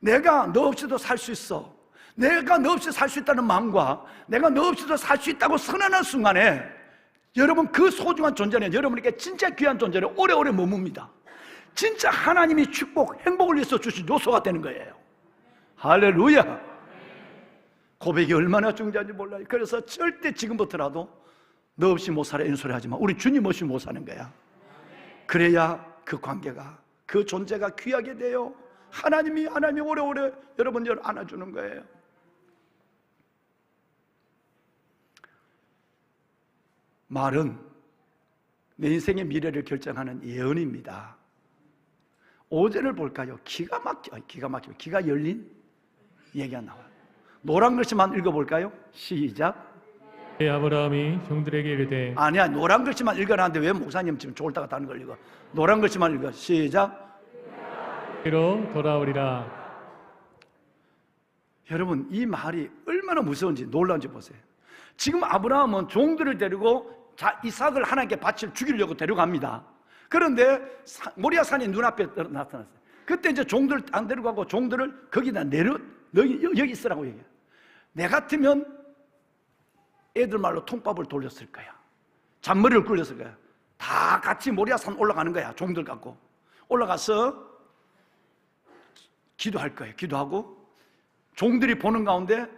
내가 너 없이도 살 수 있어, 내가 너 없이 살 수 있다는 마음과 내가 너 없이도 살 수 있다고 선언한 순간에 여러분 그 소중한 존재는 여러분에게 진짜 귀한 존재를 오래오래 머뭅니다. 진짜 하나님이 축복, 행복을 위해서 주신 요소가 되는 거예요. 할렐루야. 고백이 얼마나 중요한지 몰라요. 그래서 절대 지금부터라도 너 없이 못 살아 이런 소리 하지 마. 우리 주님 없이 못 사는 거야. 그래야 그 관계가, 그 존재가 귀하게 돼요. 하나님이 오래오래 여러분들을 안아주는 거예요. 말은 내 인생의 미래를 결정하는 예언입니다. 오전을 볼까요? 기가 막히고 기가 열린 얘기가 나와요. 노란 글씨만 읽어볼까요? 시작. 아브라함이 종들에게 이르되. 아니야, 노란 글씨만 읽어놨는데 왜 목사님 지금 좋을 때가 다른 걸 읽어? 노란 글씨만 읽어. 시작. 로 돌아오리라. 여러분 이 말이 얼마나 무서운지 놀라운지 보세요. 지금 아브라함은 종들을 데리고 이삭을 하나님께 바칠 죽이려고 데려갑니다. 그런데 모리아 산이 눈앞에 나타났어요. 그때 이제 종들 안 데려가고 종들을 거기다 여기 있으라고 얘기해요. 내 같으면 애들 말로 통밥을 돌렸을 거야. 잔머리를 굴렸을 거야. 다 같이 모리아 산 올라가는 거야. 종들 갖고 올라가서 기도할 거예요. 기도하고 종들이 보는 가운데,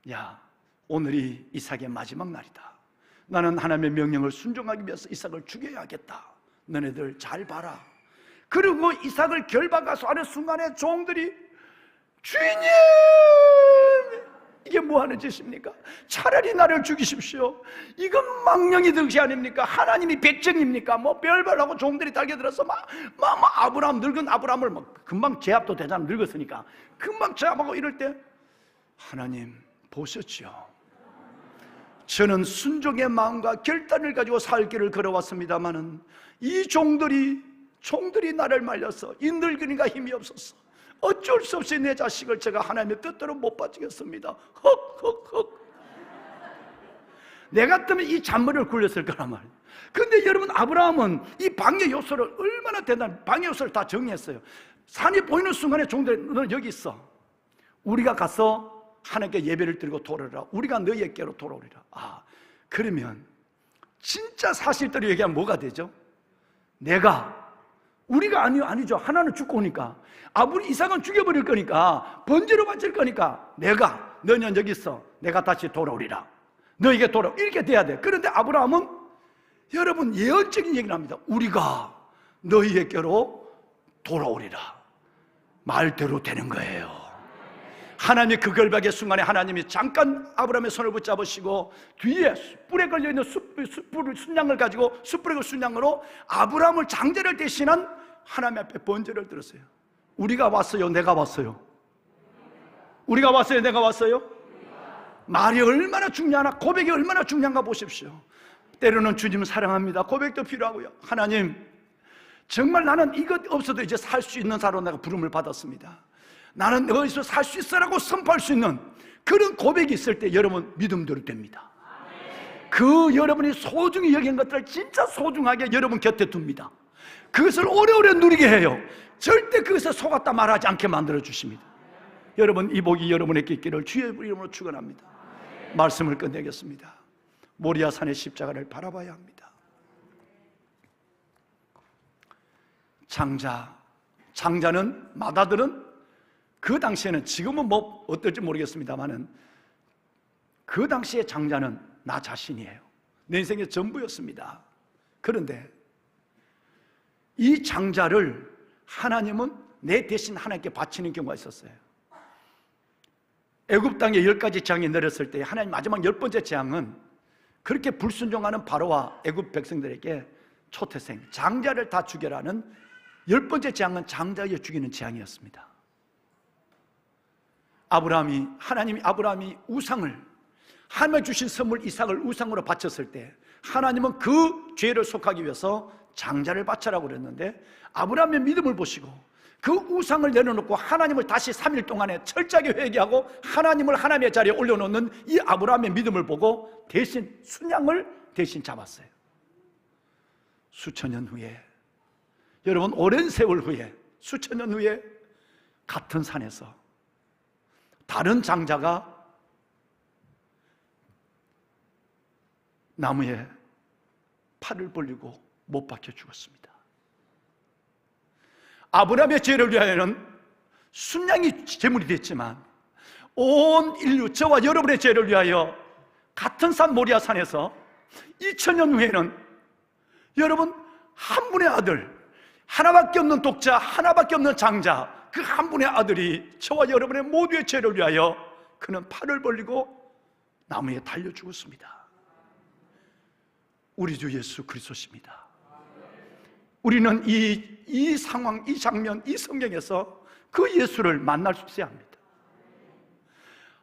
야, 오늘이 이삭의 마지막 날이다. 나는 하나님의 명령을 순종하기 위해서 이삭을 죽여야겠다. 너네들 잘 봐라. 그리고 이삭을 결박가서 하는 순간에 종들이, 주인님, 이게 뭐 하는 짓입니까? 차라리 나를 죽이십시오. 이건 망령이 득시 아닙니까? 하나님이 백정입니까? 뭐 별별하고 종들이 달겨들어서 막 아브라함, 늙은 아브라함을 막 금방 제압도 되잖아. 늙었으니까 금방 제압하고 이럴 때, 하나님 보셨죠? 저는 순종의 마음과 결단을 가지고 살 길을 걸어왔습니다마는 이 종들이 나를 말려서 이 늙은이가 힘이 없었어. 어쩔 수 없이 내 자식을 제가 하나님의 뜻대로 못 바치겠습니다. 헉. 내 같으면 이 잔머리를 굴렸을 거란 말이에요. 근데 여러분 아브라함은 이 방해 요소를 얼마나 대단한 방해 요소를 다 정리했어요. 산이 보이는 순간에 종들이 너는 여기 있어. 우리가 가서 하나님께 예배를 드리고 돌아오리라. 우리가 너희에게로 돌아오리라. 그러면 진짜 사실대로 얘기하면 뭐가 되죠? 우리가 아니죠. 하나는 죽고 오니까 이삭은 죽여버릴 거니까 번제로 바칠 거니까 너는 여기 있어. 내가 다시 돌아오리라. 너에게 돌아오. 이렇게 돼야 돼. 그런데 아브라함은 여러분 예언적인 얘기를 합니다. 우리가 너희에게로 돌아오리라. 말대로 되는 거예요. 하나님의 그 결박의 순간에 하나님이 잠깐 아브라함의 손을 붙잡으시고 뒤에 숯불에 걸려있는 순양을 가지고 숯불의 순양으로 아브라함을 장제를 대신한 하나님 앞에 번제를 들었어요. 우리가 왔어요? 내가 왔어요? 우리가 왔어요? 내가 왔어요? 말이 얼마나 중요하나, 고백이 얼마나 중요한가 보십시오. 때로는 주님을 사랑합니다. 고백도 필요하고요. 하나님, 정말 나는 이것 없어도 이제 살 수 있는 사람으로 내가 부름을 받았습니다. 나는 너희서 살 수 있어라고 선포할 수 있는 그런 고백이 있을 때 여러분 믿음대로 됩니다. 그 여러분이 소중히 여긴 것들을 진짜 소중하게 여러분 곁에 둡니다. 그것을 오래오래 누리게 해요. 절대 그것에 속았다 말하지 않게 만들어 주십니다. 여러분 이 복이 여러분에게 있기를 주의 이름으로 축원합니다. 말씀을 끝내겠습니다. 모리아산의 십자가를 바라봐야 합니다. 장자는 마다들은 그 당시에는, 지금은 뭐 어떨지 모르겠습니다만은 그 당시의 장자는 나 자신이에요. 내 인생의 전부였습니다. 그런데 이 장자를 하나님은 내 대신 하나님께 바치는 경우가 있었어요. 애굽 땅에 10가지 재앙이 내렸을 때 하나님 마지막 10번째 재앙은 그렇게 불순종하는 바로와 애굽 백성들에게 초태생, 장자를 다 죽여라는 10번째 재앙은 장자여 죽이는 재앙이었습니다. 하나님이 아브라함이 우상을, 하나님이 주신 선물 이삭을 우상으로 바쳤을 때 하나님은 그 죄를 속하기 위해서 장자를 바쳐라고 그랬는데, 아브라함의 믿음을 보시고 그 우상을 내려놓고 하나님을 다시 3일 동안에 철저하게 회개하고 하나님을 하나님의 자리에 올려놓는 이 아브라함의 믿음을 보고 대신 순양을 대신 잡았어요. 수천 년 후에, 여러분 오랜 세월 후에, 수천 년 후에 같은 산에서 다른 장자가 나무에 팔을 벌리고 못 박혀 죽었습니다. 아브라함의 죄를 위하여는 순양이 제물이 됐지만 온 인류, 저와 여러분의 죄를 위하여 같은 산 모리아 산에서 2000년 후에는 여러분 한 분의 아들, 하나밖에 없는 독자, 하나밖에 없는 장자, 그 한 분의 아들이 저와 여러분의 모두의 죄를 위하여 그는 팔을 벌리고 나무에 달려 죽었습니다. 우리 주 예수 그리스도십니다. 우리는 이 상황, 이 장면, 이 성경에서 그 예수를 만날 수 있어야 합니다.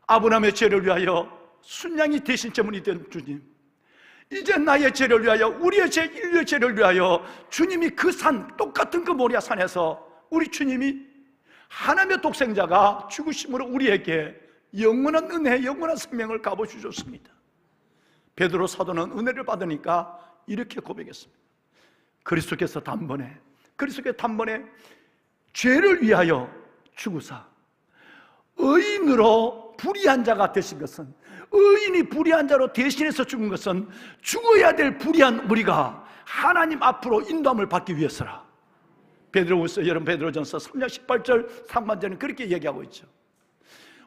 아브라함의 죄를 위하여 순양이 대신 제물이 된 주님, 이제 나의 죄를 위하여, 우리의 죄, 인류의 죄를 위하여 주님이 그 산, 똑같은 그 모리아 산에서 우리 주님이 하나님의 독생자가 죽으심으로 우리에게 영원한 은혜, 영원한 생명을 갚아주셨습니다. 베드로 사도는 은혜를 받으니까 이렇게 고백했습니다. 그리스도께서 단번에 죄를 위하여 죽으사 의인으로 불의한 자가 되신 것은, 의인이 불의한 자로 대신해서 죽은 것은 죽어야 될 불의한 우리가 하나님 앞으로 인도함을 받기 위해서라. 베드로후서, 여러분 베드로전서 3장 18절 상반절은 그렇게 얘기하고 있죠.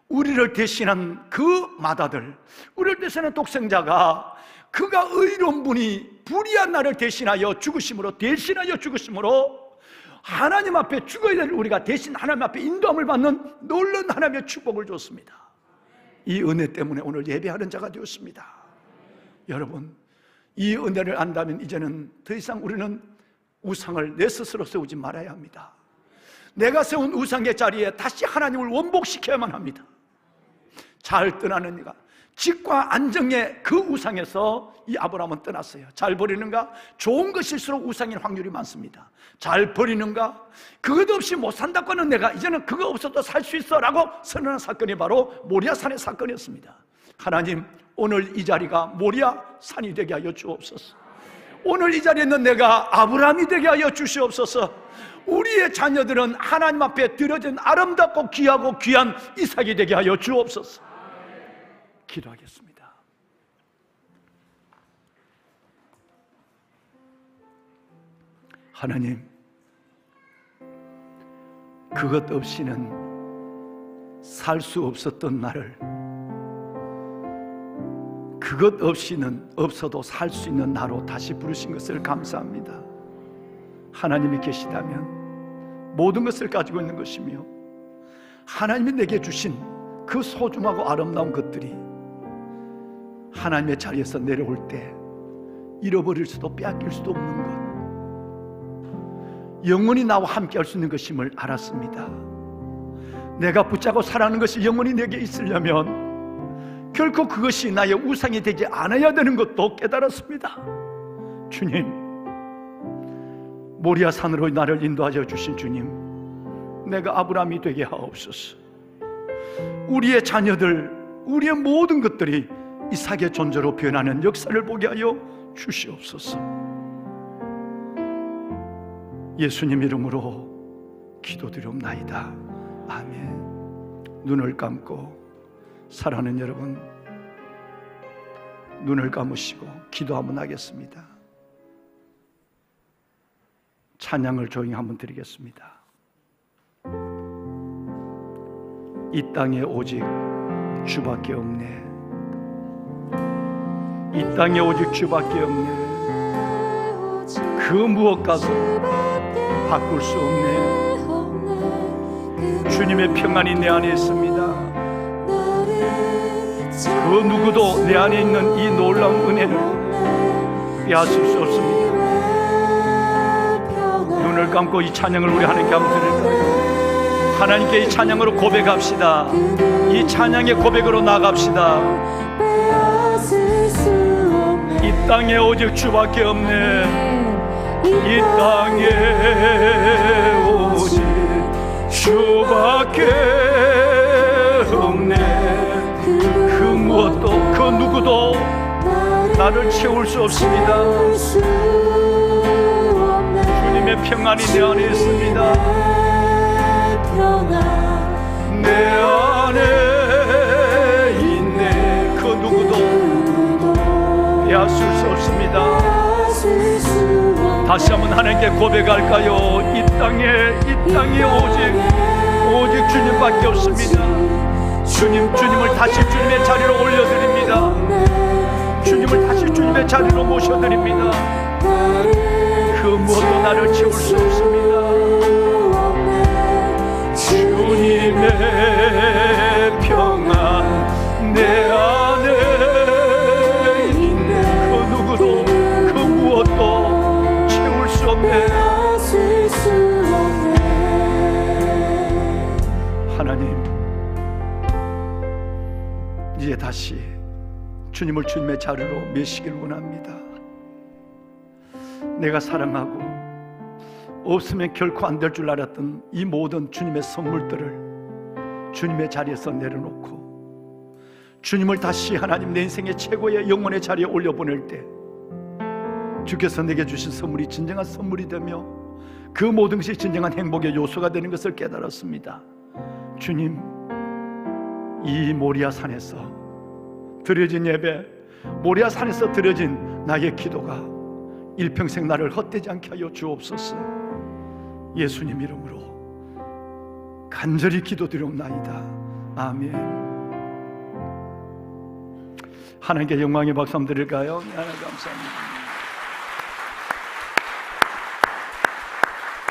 우리를 대신한 그 맏아들, 우리를 대신한 독생자가, 그가 의로운 분이 불의한 나를 대신하여 죽으심으로 하나님 앞에 죽어야 될 우리가 대신 하나님 앞에 인도함을 받는 놀라운 하나님의 축복을 줬습니다. 이 은혜 때문에 오늘 예배하는 자가 되었습니다. 여러분, 이 은혜를 안다면 이제는 더 이상 우리는 우상을 내 스스로 세우지 말아야 합니다. 내가 세운 우상의 자리에 다시 하나님을 원복시켜야만 합니다. 잘 떠나는 이가, 직과 안정의 그 우상에서 이 아브라함은 떠났어요. 잘 버리는가? 좋은 것일수록 우상인 확률이 많습니다. 잘 버리는가? 그것 없이 못 산다고 하는 내가 이제는 그거 없어도 살 수 있어 라고 선언한 사건이 바로 모리아 산의 사건이었습니다. 하나님, 오늘 이 자리가 모리아 산이 되게 하여 주옵소서. 오늘 이 자리에 있는 내가 아브라함이 되게 하여 주시옵소서. 우리의 자녀들은 하나님 앞에 드려진 아름답고 귀하고 귀한 이삭이 되게 하여 주옵소서. 기도하겠습니다. 하나님, 그것 없이는 살 수 없었던 나를 그것 없이는 없어도 살 수 있는 나로 다시 부르신 것을 감사합니다. 하나님이 계시다면 모든 것을 가지고 있는 것이며, 하나님이 내게 주신 그 소중하고 아름다운 것들이 하나님의 자리에서 내려올 때 잃어버릴 수도 빼앗길 수도 없는 것, 영원히 나와 함께 할 수 있는 것임을 알았습니다. 내가 붙잡고 살아가는 것이 영원히 내게 있으려면 결코 그것이 나의 우상이 되지 않아야 되는 것도 깨달았습니다. 주님, 모리아 산으로 나를 인도하여 주신 주님, 내가 아브라함이 되게 하옵소서. 우리의 자녀들, 우리의 모든 것들이 이삭의 존재로 변하는 역사를 보게 하여 주시옵소서. 예수님 이름으로 기도드리옵나이다. 아멘. 눈을 감고, 사랑하는 여러분, 눈을 감으시고 기도 한번 하겠습니다. 찬양을 조용히 한번 드리겠습니다. 이 땅에 오직 주밖에 없네. 이 땅에 오직 주밖에 없네. 그 무엇과도 바꿀 수 없네. 주님의 평안이 내 안에 있습니다. 그 누구도 내 안에 있는 이 놀라운 은혜를 빼앗을 수 없습니다. 눈을 감고 이 찬양을 우리 하나님께 한번 드릴까요? 하나님께 이 찬양으로 고백합시다. 이 찬양의 고백으로 나갑시다. 이 땅에 오직 주밖에 없네. 이 땅에 오직 주밖에 없네. 그 무엇도 그 누구도 나를 채울 수 없습니다. 주님의 평안이 내 안에 있습니다. 내 안에 있네. 그 누구도 빼앗을 수 없습니다. 다시 한번 하나님께 고백할까요? 이 땅에 오직 주님밖에 없습니다. 주님을 다시 주님의 자리로 올려드립니다. 주님을 다시 주님의 자리로 모셔드립니다. 그 무엇도 나를 채울 수 없습니다. 주님의 평안 내 안에 있네. 그 누구도 그 무엇도 채울 수 없네. 하나님, 이제 다시 주님을 주님의 자리로 모시길 원합니다. 내가 사랑하고 없으면 결코 안 될 줄 알았던 이 모든 주님의 선물들을 주님의 자리에서 내려놓고 주님을 다시 하나님 내 인생의 최고의 영혼의 자리에 올려보낼 때 주께서 내게 주신 선물이 진정한 선물이 되며 그 모든 것이 진정한 행복의 요소가 되는 것을 깨달았습니다. 주님, 이 모리아 산에서 드려진 예배, 모리아 산에서 드려진 나의 기도가 일평생 나를 헛되지 않게 하여 주옵소서. 예수님 이름으로 간절히 기도드리옵나이다. 아멘. 하나님께 영광의 박수 한번 드릴까요? 하나님 감사합니다.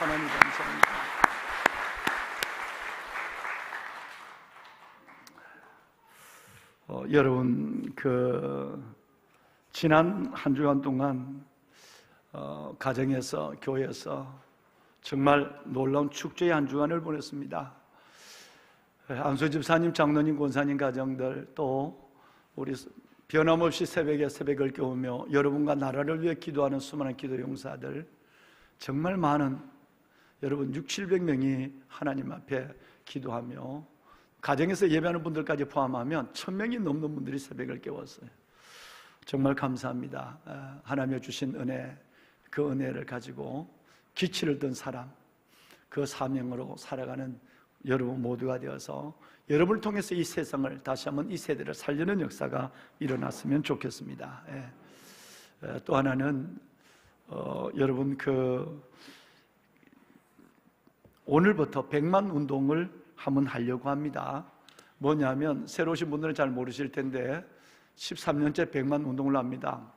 하나님 감사합니다. 여러분, 지난 한 주간 동안 가정에서, 교회에서 정말 놀라운 축제의 한 주간을 보냈습니다. 안수 집사님, 장로님, 권사님 가정들, 또 우리 변함없이 새벽에 새벽을 깨우며 여러분과 나라를 위해 기도하는 수많은 기도 용사들, 정말 많은 여러분 600~700명이 하나님 앞에 기도하며 가정에서 예배하는 분들까지 포함하면 1000명이 넘는 분들이 새벽을 깨웠어요. 정말 감사합니다. 하나님이 주신 은혜, 그 은혜를 가지고 기치를 든 사람, 그 사명으로 살아가는 여러분 모두가 되어서 여러분을 통해서 이 세상을 다시 한번 이 세대를 살리는 역사가 일어났으면 좋겠습니다. 또 하나는 여러분 오늘부터 100만 운동을 한번 하려고 합니다. 뭐냐면 새로 오신 분들은 잘 모르실 텐데 13년째 100만 운동을 합니다.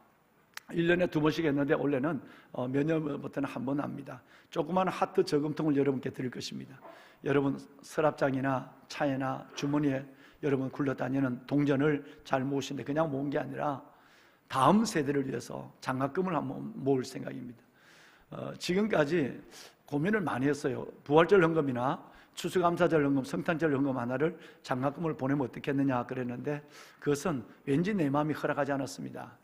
1년에 2번씩 했는데 원래는 몇 년부터는 한 번 합니다. 조그마한 하트 저금통을 여러분께 드릴 것입니다. 여러분 서랍장이나 차에나 주머니에 여러분 굴러다니는 동전을 잘 모으시는데 그냥 모은 게 아니라 다음 세대를 위해서 장학금을 한번 모을 생각입니다. 지금까지 고민을 많이 했어요. 부활절 헌금이나 추수감사절 헌금, 성탄절 헌금 하나를 장학금을 보내면 어떻겠느냐 그랬는데 그것은 왠지 내 마음이 허락하지 않았습니다.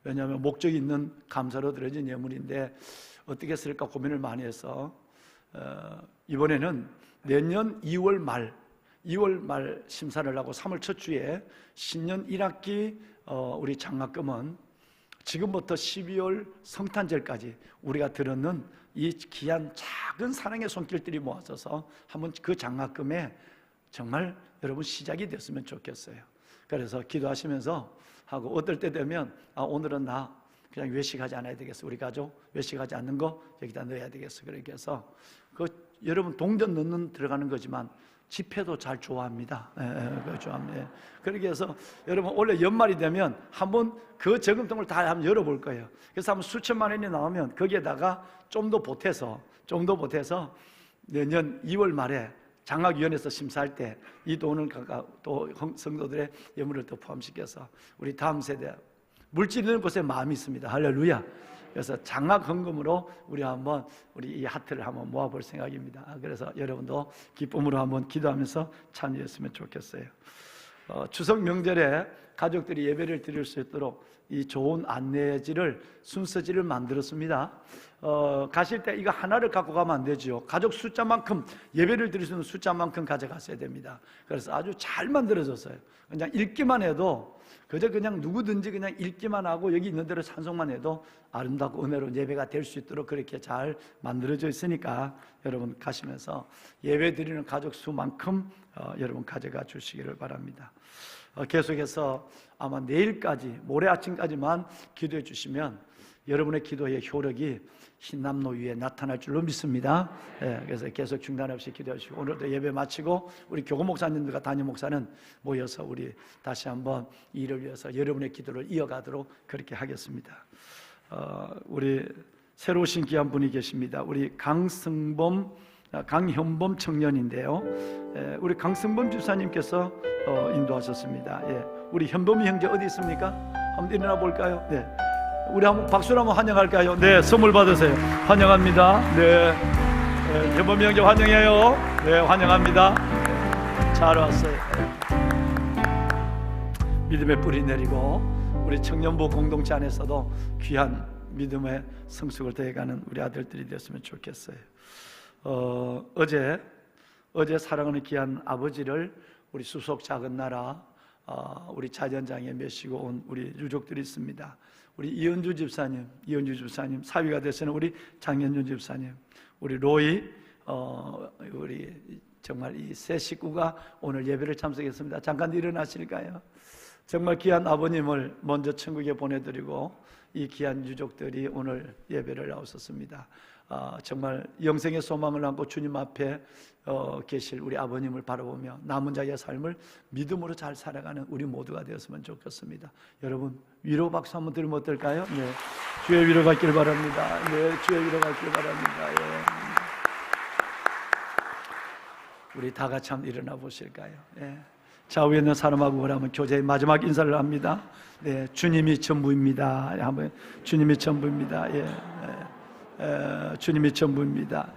왜냐하면 목적이 있는 감사로 드려진 예물인데 어떻게 쓸까 고민을 많이 해서 이번에는 내년 2월 말 심사를 하고 3월 첫 주에 신년 1학기 우리 장학금은 지금부터 12월 성탄절까지 우리가 들었는 이 귀한 작은 사랑의 손길들이 모아져서 한번 그 장학금에 정말 여러분 시작이 됐으면 좋겠어요. 그래서 기도하시면서 하고 어떨 때 되면 오늘은 나 그냥 외식하지 않아야 되겠어. 우리 가족 외식하지 않는 거 여기다 넣어야 되겠어. 그렇게 해서 여러분 동전 넣는 들어가는 거지만 집회도 잘 좋아합니다. 좋아합니다. 그렇게 해서 여러분 원래 연말이 되면 한번 그 저금통을 다 한번 열어볼 거예요. 그래서 한번 수천만 원이 나오면 거기에다가 좀 더 보태서 내년 2월 말에 장학위원회에서 심사할 때 이 돈을 또 성도들의 예물을 더 포함시켜서 우리 다음 세대 물질 있는 곳에 마음이 있습니다. 할렐루야. 그래서 장학 헌금으로 우리 한번 우리 이 하트를 한번 모아볼 생각입니다. 그래서 여러분도 기쁨으로 한번 기도하면서 참여했으면 좋겠어요. 추석 명절에 가족들이 예배를 드릴 수 있도록 이 좋은 안내지를 순서지를 만들었습니다. 가실 때 이거 하나를 갖고 가면 안 되죠. 가족 숫자만큼 예배를 드릴 수 있는 숫자만큼 가져가셔야 됩니다. 그래서 아주 잘 만들어졌어요. 그냥 읽기만 해도 그냥 누구든지 그냥 읽기만 하고 여기 있는 대로 찬송만 해도 아름답고 은혜로운 예배가 될 수 있도록 그렇게 잘 만들어져 있으니까 여러분 가시면서 예배 드리는 가족 수만큼 여러분 가져가 주시기를 바랍니다. 계속해서 아마 내일까지 모레 아침까지만 기도해 주시면 여러분의 기도의 효력이 흰남노 위에 나타날 줄로 믿습니다. 그래서 계속 중단 없이 기도해 주시고 오늘도 예배 마치고 우리 교구 목사님들과 담임 목사는 모여서 우리 다시 한번 이 일을 위해서 여러분의 기도를 이어가도록 그렇게 하겠습니다. 우리 새로 오신 귀한 분이 계십니다. 우리 강현범 청년인데요. 우리 강성범 집사님께서 인도하셨습니다. 우리 현범이 형제 어디 있습니까? 한번 일어나 볼까요? 네. 우리 한번 박수로 한번 환영할까요? 네, 선물 받으세요. 환영합니다. 네, 현범이 형제 환영해요. 네, 환영합니다. 네, 잘 왔어요. 믿음의 뿌리 내리고 우리 청년부 공동체 안에서도 귀한 믿음의 성숙을 더해가는 우리 아들들이 되었으면 좋겠어요. 어제 사랑하는 귀한 아버지를 우리 수속 작은 나라 우리 자연장에 메시고 온 우리 유족들이 있습니다. 우리 이현주 집사님, 사위가 되시는 우리 장현준 집사님, 우리 로이, 우리 정말 이 세 식구가 오늘 예배를 참석했습니다. 잠깐 일어나실까요? 정말 귀한 아버님을 먼저 천국에 보내드리고 이 귀한 유족들이 오늘 예배를 나오셨습니다. 정말 영생의 소망을 안고 주님 앞에 계실 우리 아버님을 바라보며 남은 자의 삶을 믿음으로 잘 살아가는 우리 모두가 되었으면 좋겠습니다. 여러분 위로 박수 한번 드리면 어떨까요? 네, 주의 위로 받길 바랍니다. 네, 주의 위로 받길 바랍니다. 우리 다 같이 한번 일어나 보실까요? 좌우에 있는 사람하고 우리하면 교제의 마지막 인사를 합니다. 네, 주님이 전부입니다. 한번 주님이 전부입니다. 주님이 전부입니다.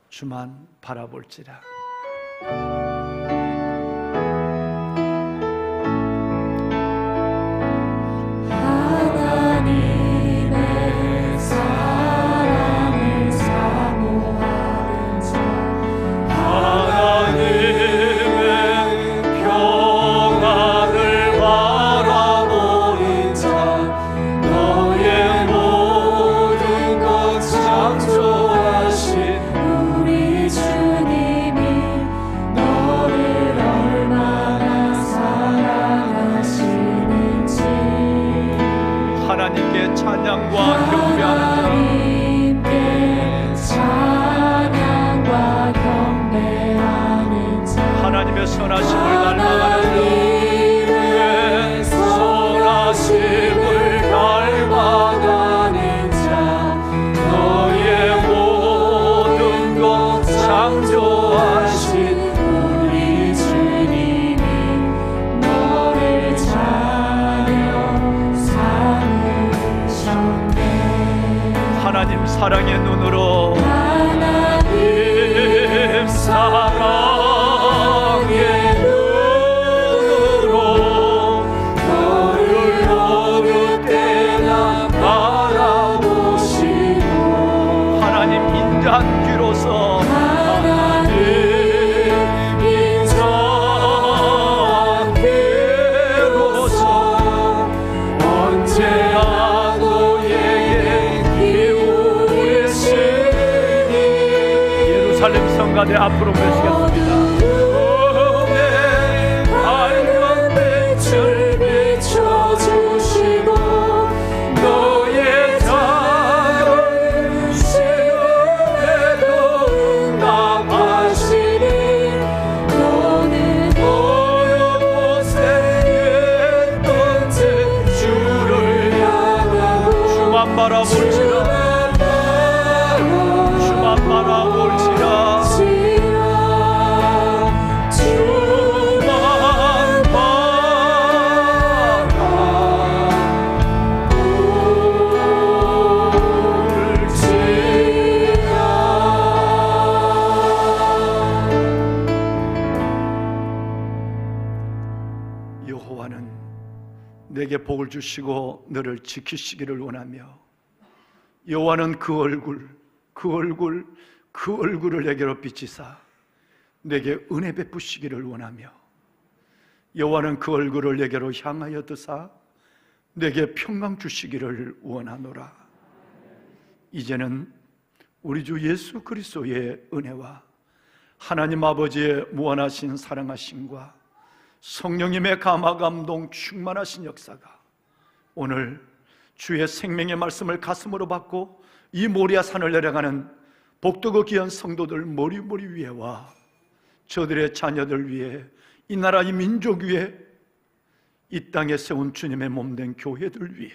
주만 바라볼지라. 하나님의 사랑을 사모하는 자, 하나님의 평안을 바라보는 자, 너의 모든 것 창조하신 우리 주님이 너를 얼마나 사랑하시는지 하나님께 찬양과 경배하는 하나님께 찬양과 경배하는 자, 하나님의 선하심을 닮아가는 하나님의 선하심을 닮아가는 자, 너의 모든 것 창조하신 우리 주님이 너를 자녀 삼으셨네. 하나님 사랑의 눈으로 하나님 사랑의 눈으로 너를 어느 때나 바라보시고 하나님 인자한 귀로서 하나님 인자한 귀로서 언제나 너에게 기울이시니 예루살렘 성가대 앞으로 모시겠습니다. 밝은 빛을 비춰주시고 너의 작은 시험에도 응답하시니 너는 어느 곳에 있든지 주를 향하고 주만 바라볼지라. 주만 바라볼지라. 복을 주시고 너를 지키시기를 원하며 여호와는 그 얼굴을 내게로 비치사 내게 은혜 베푸시기를 원하며 여호와는 그 얼굴을 내게로 향하여 드사 내게 평강 주시기를 원하노라. 이제는 우리 주 예수 그리스도의 은혜와 하나님 아버지의 무한하신 사랑하심과 성령님의 감화 감동 충만하신 역사가 오늘 주의 생명의 말씀을 가슴으로 받고 이 모리아 산을 내려가는 복되고 귀한 성도들 머리 위에와 저들의 자녀들 위에 이 나라 이 민족 위에 이 땅에 세운 주님의 몸된 교회들 위에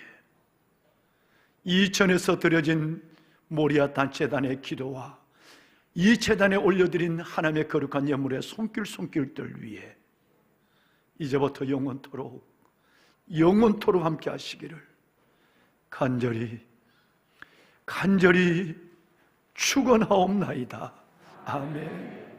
이 전에서 드려진 모리아 단체단의 기도와 이 제단에 올려드린 하나님의 거룩한 예물의 손길들 위에 이제부터 영원토록 함께 하시기를 간절히 축원하옵나이다. 아멘.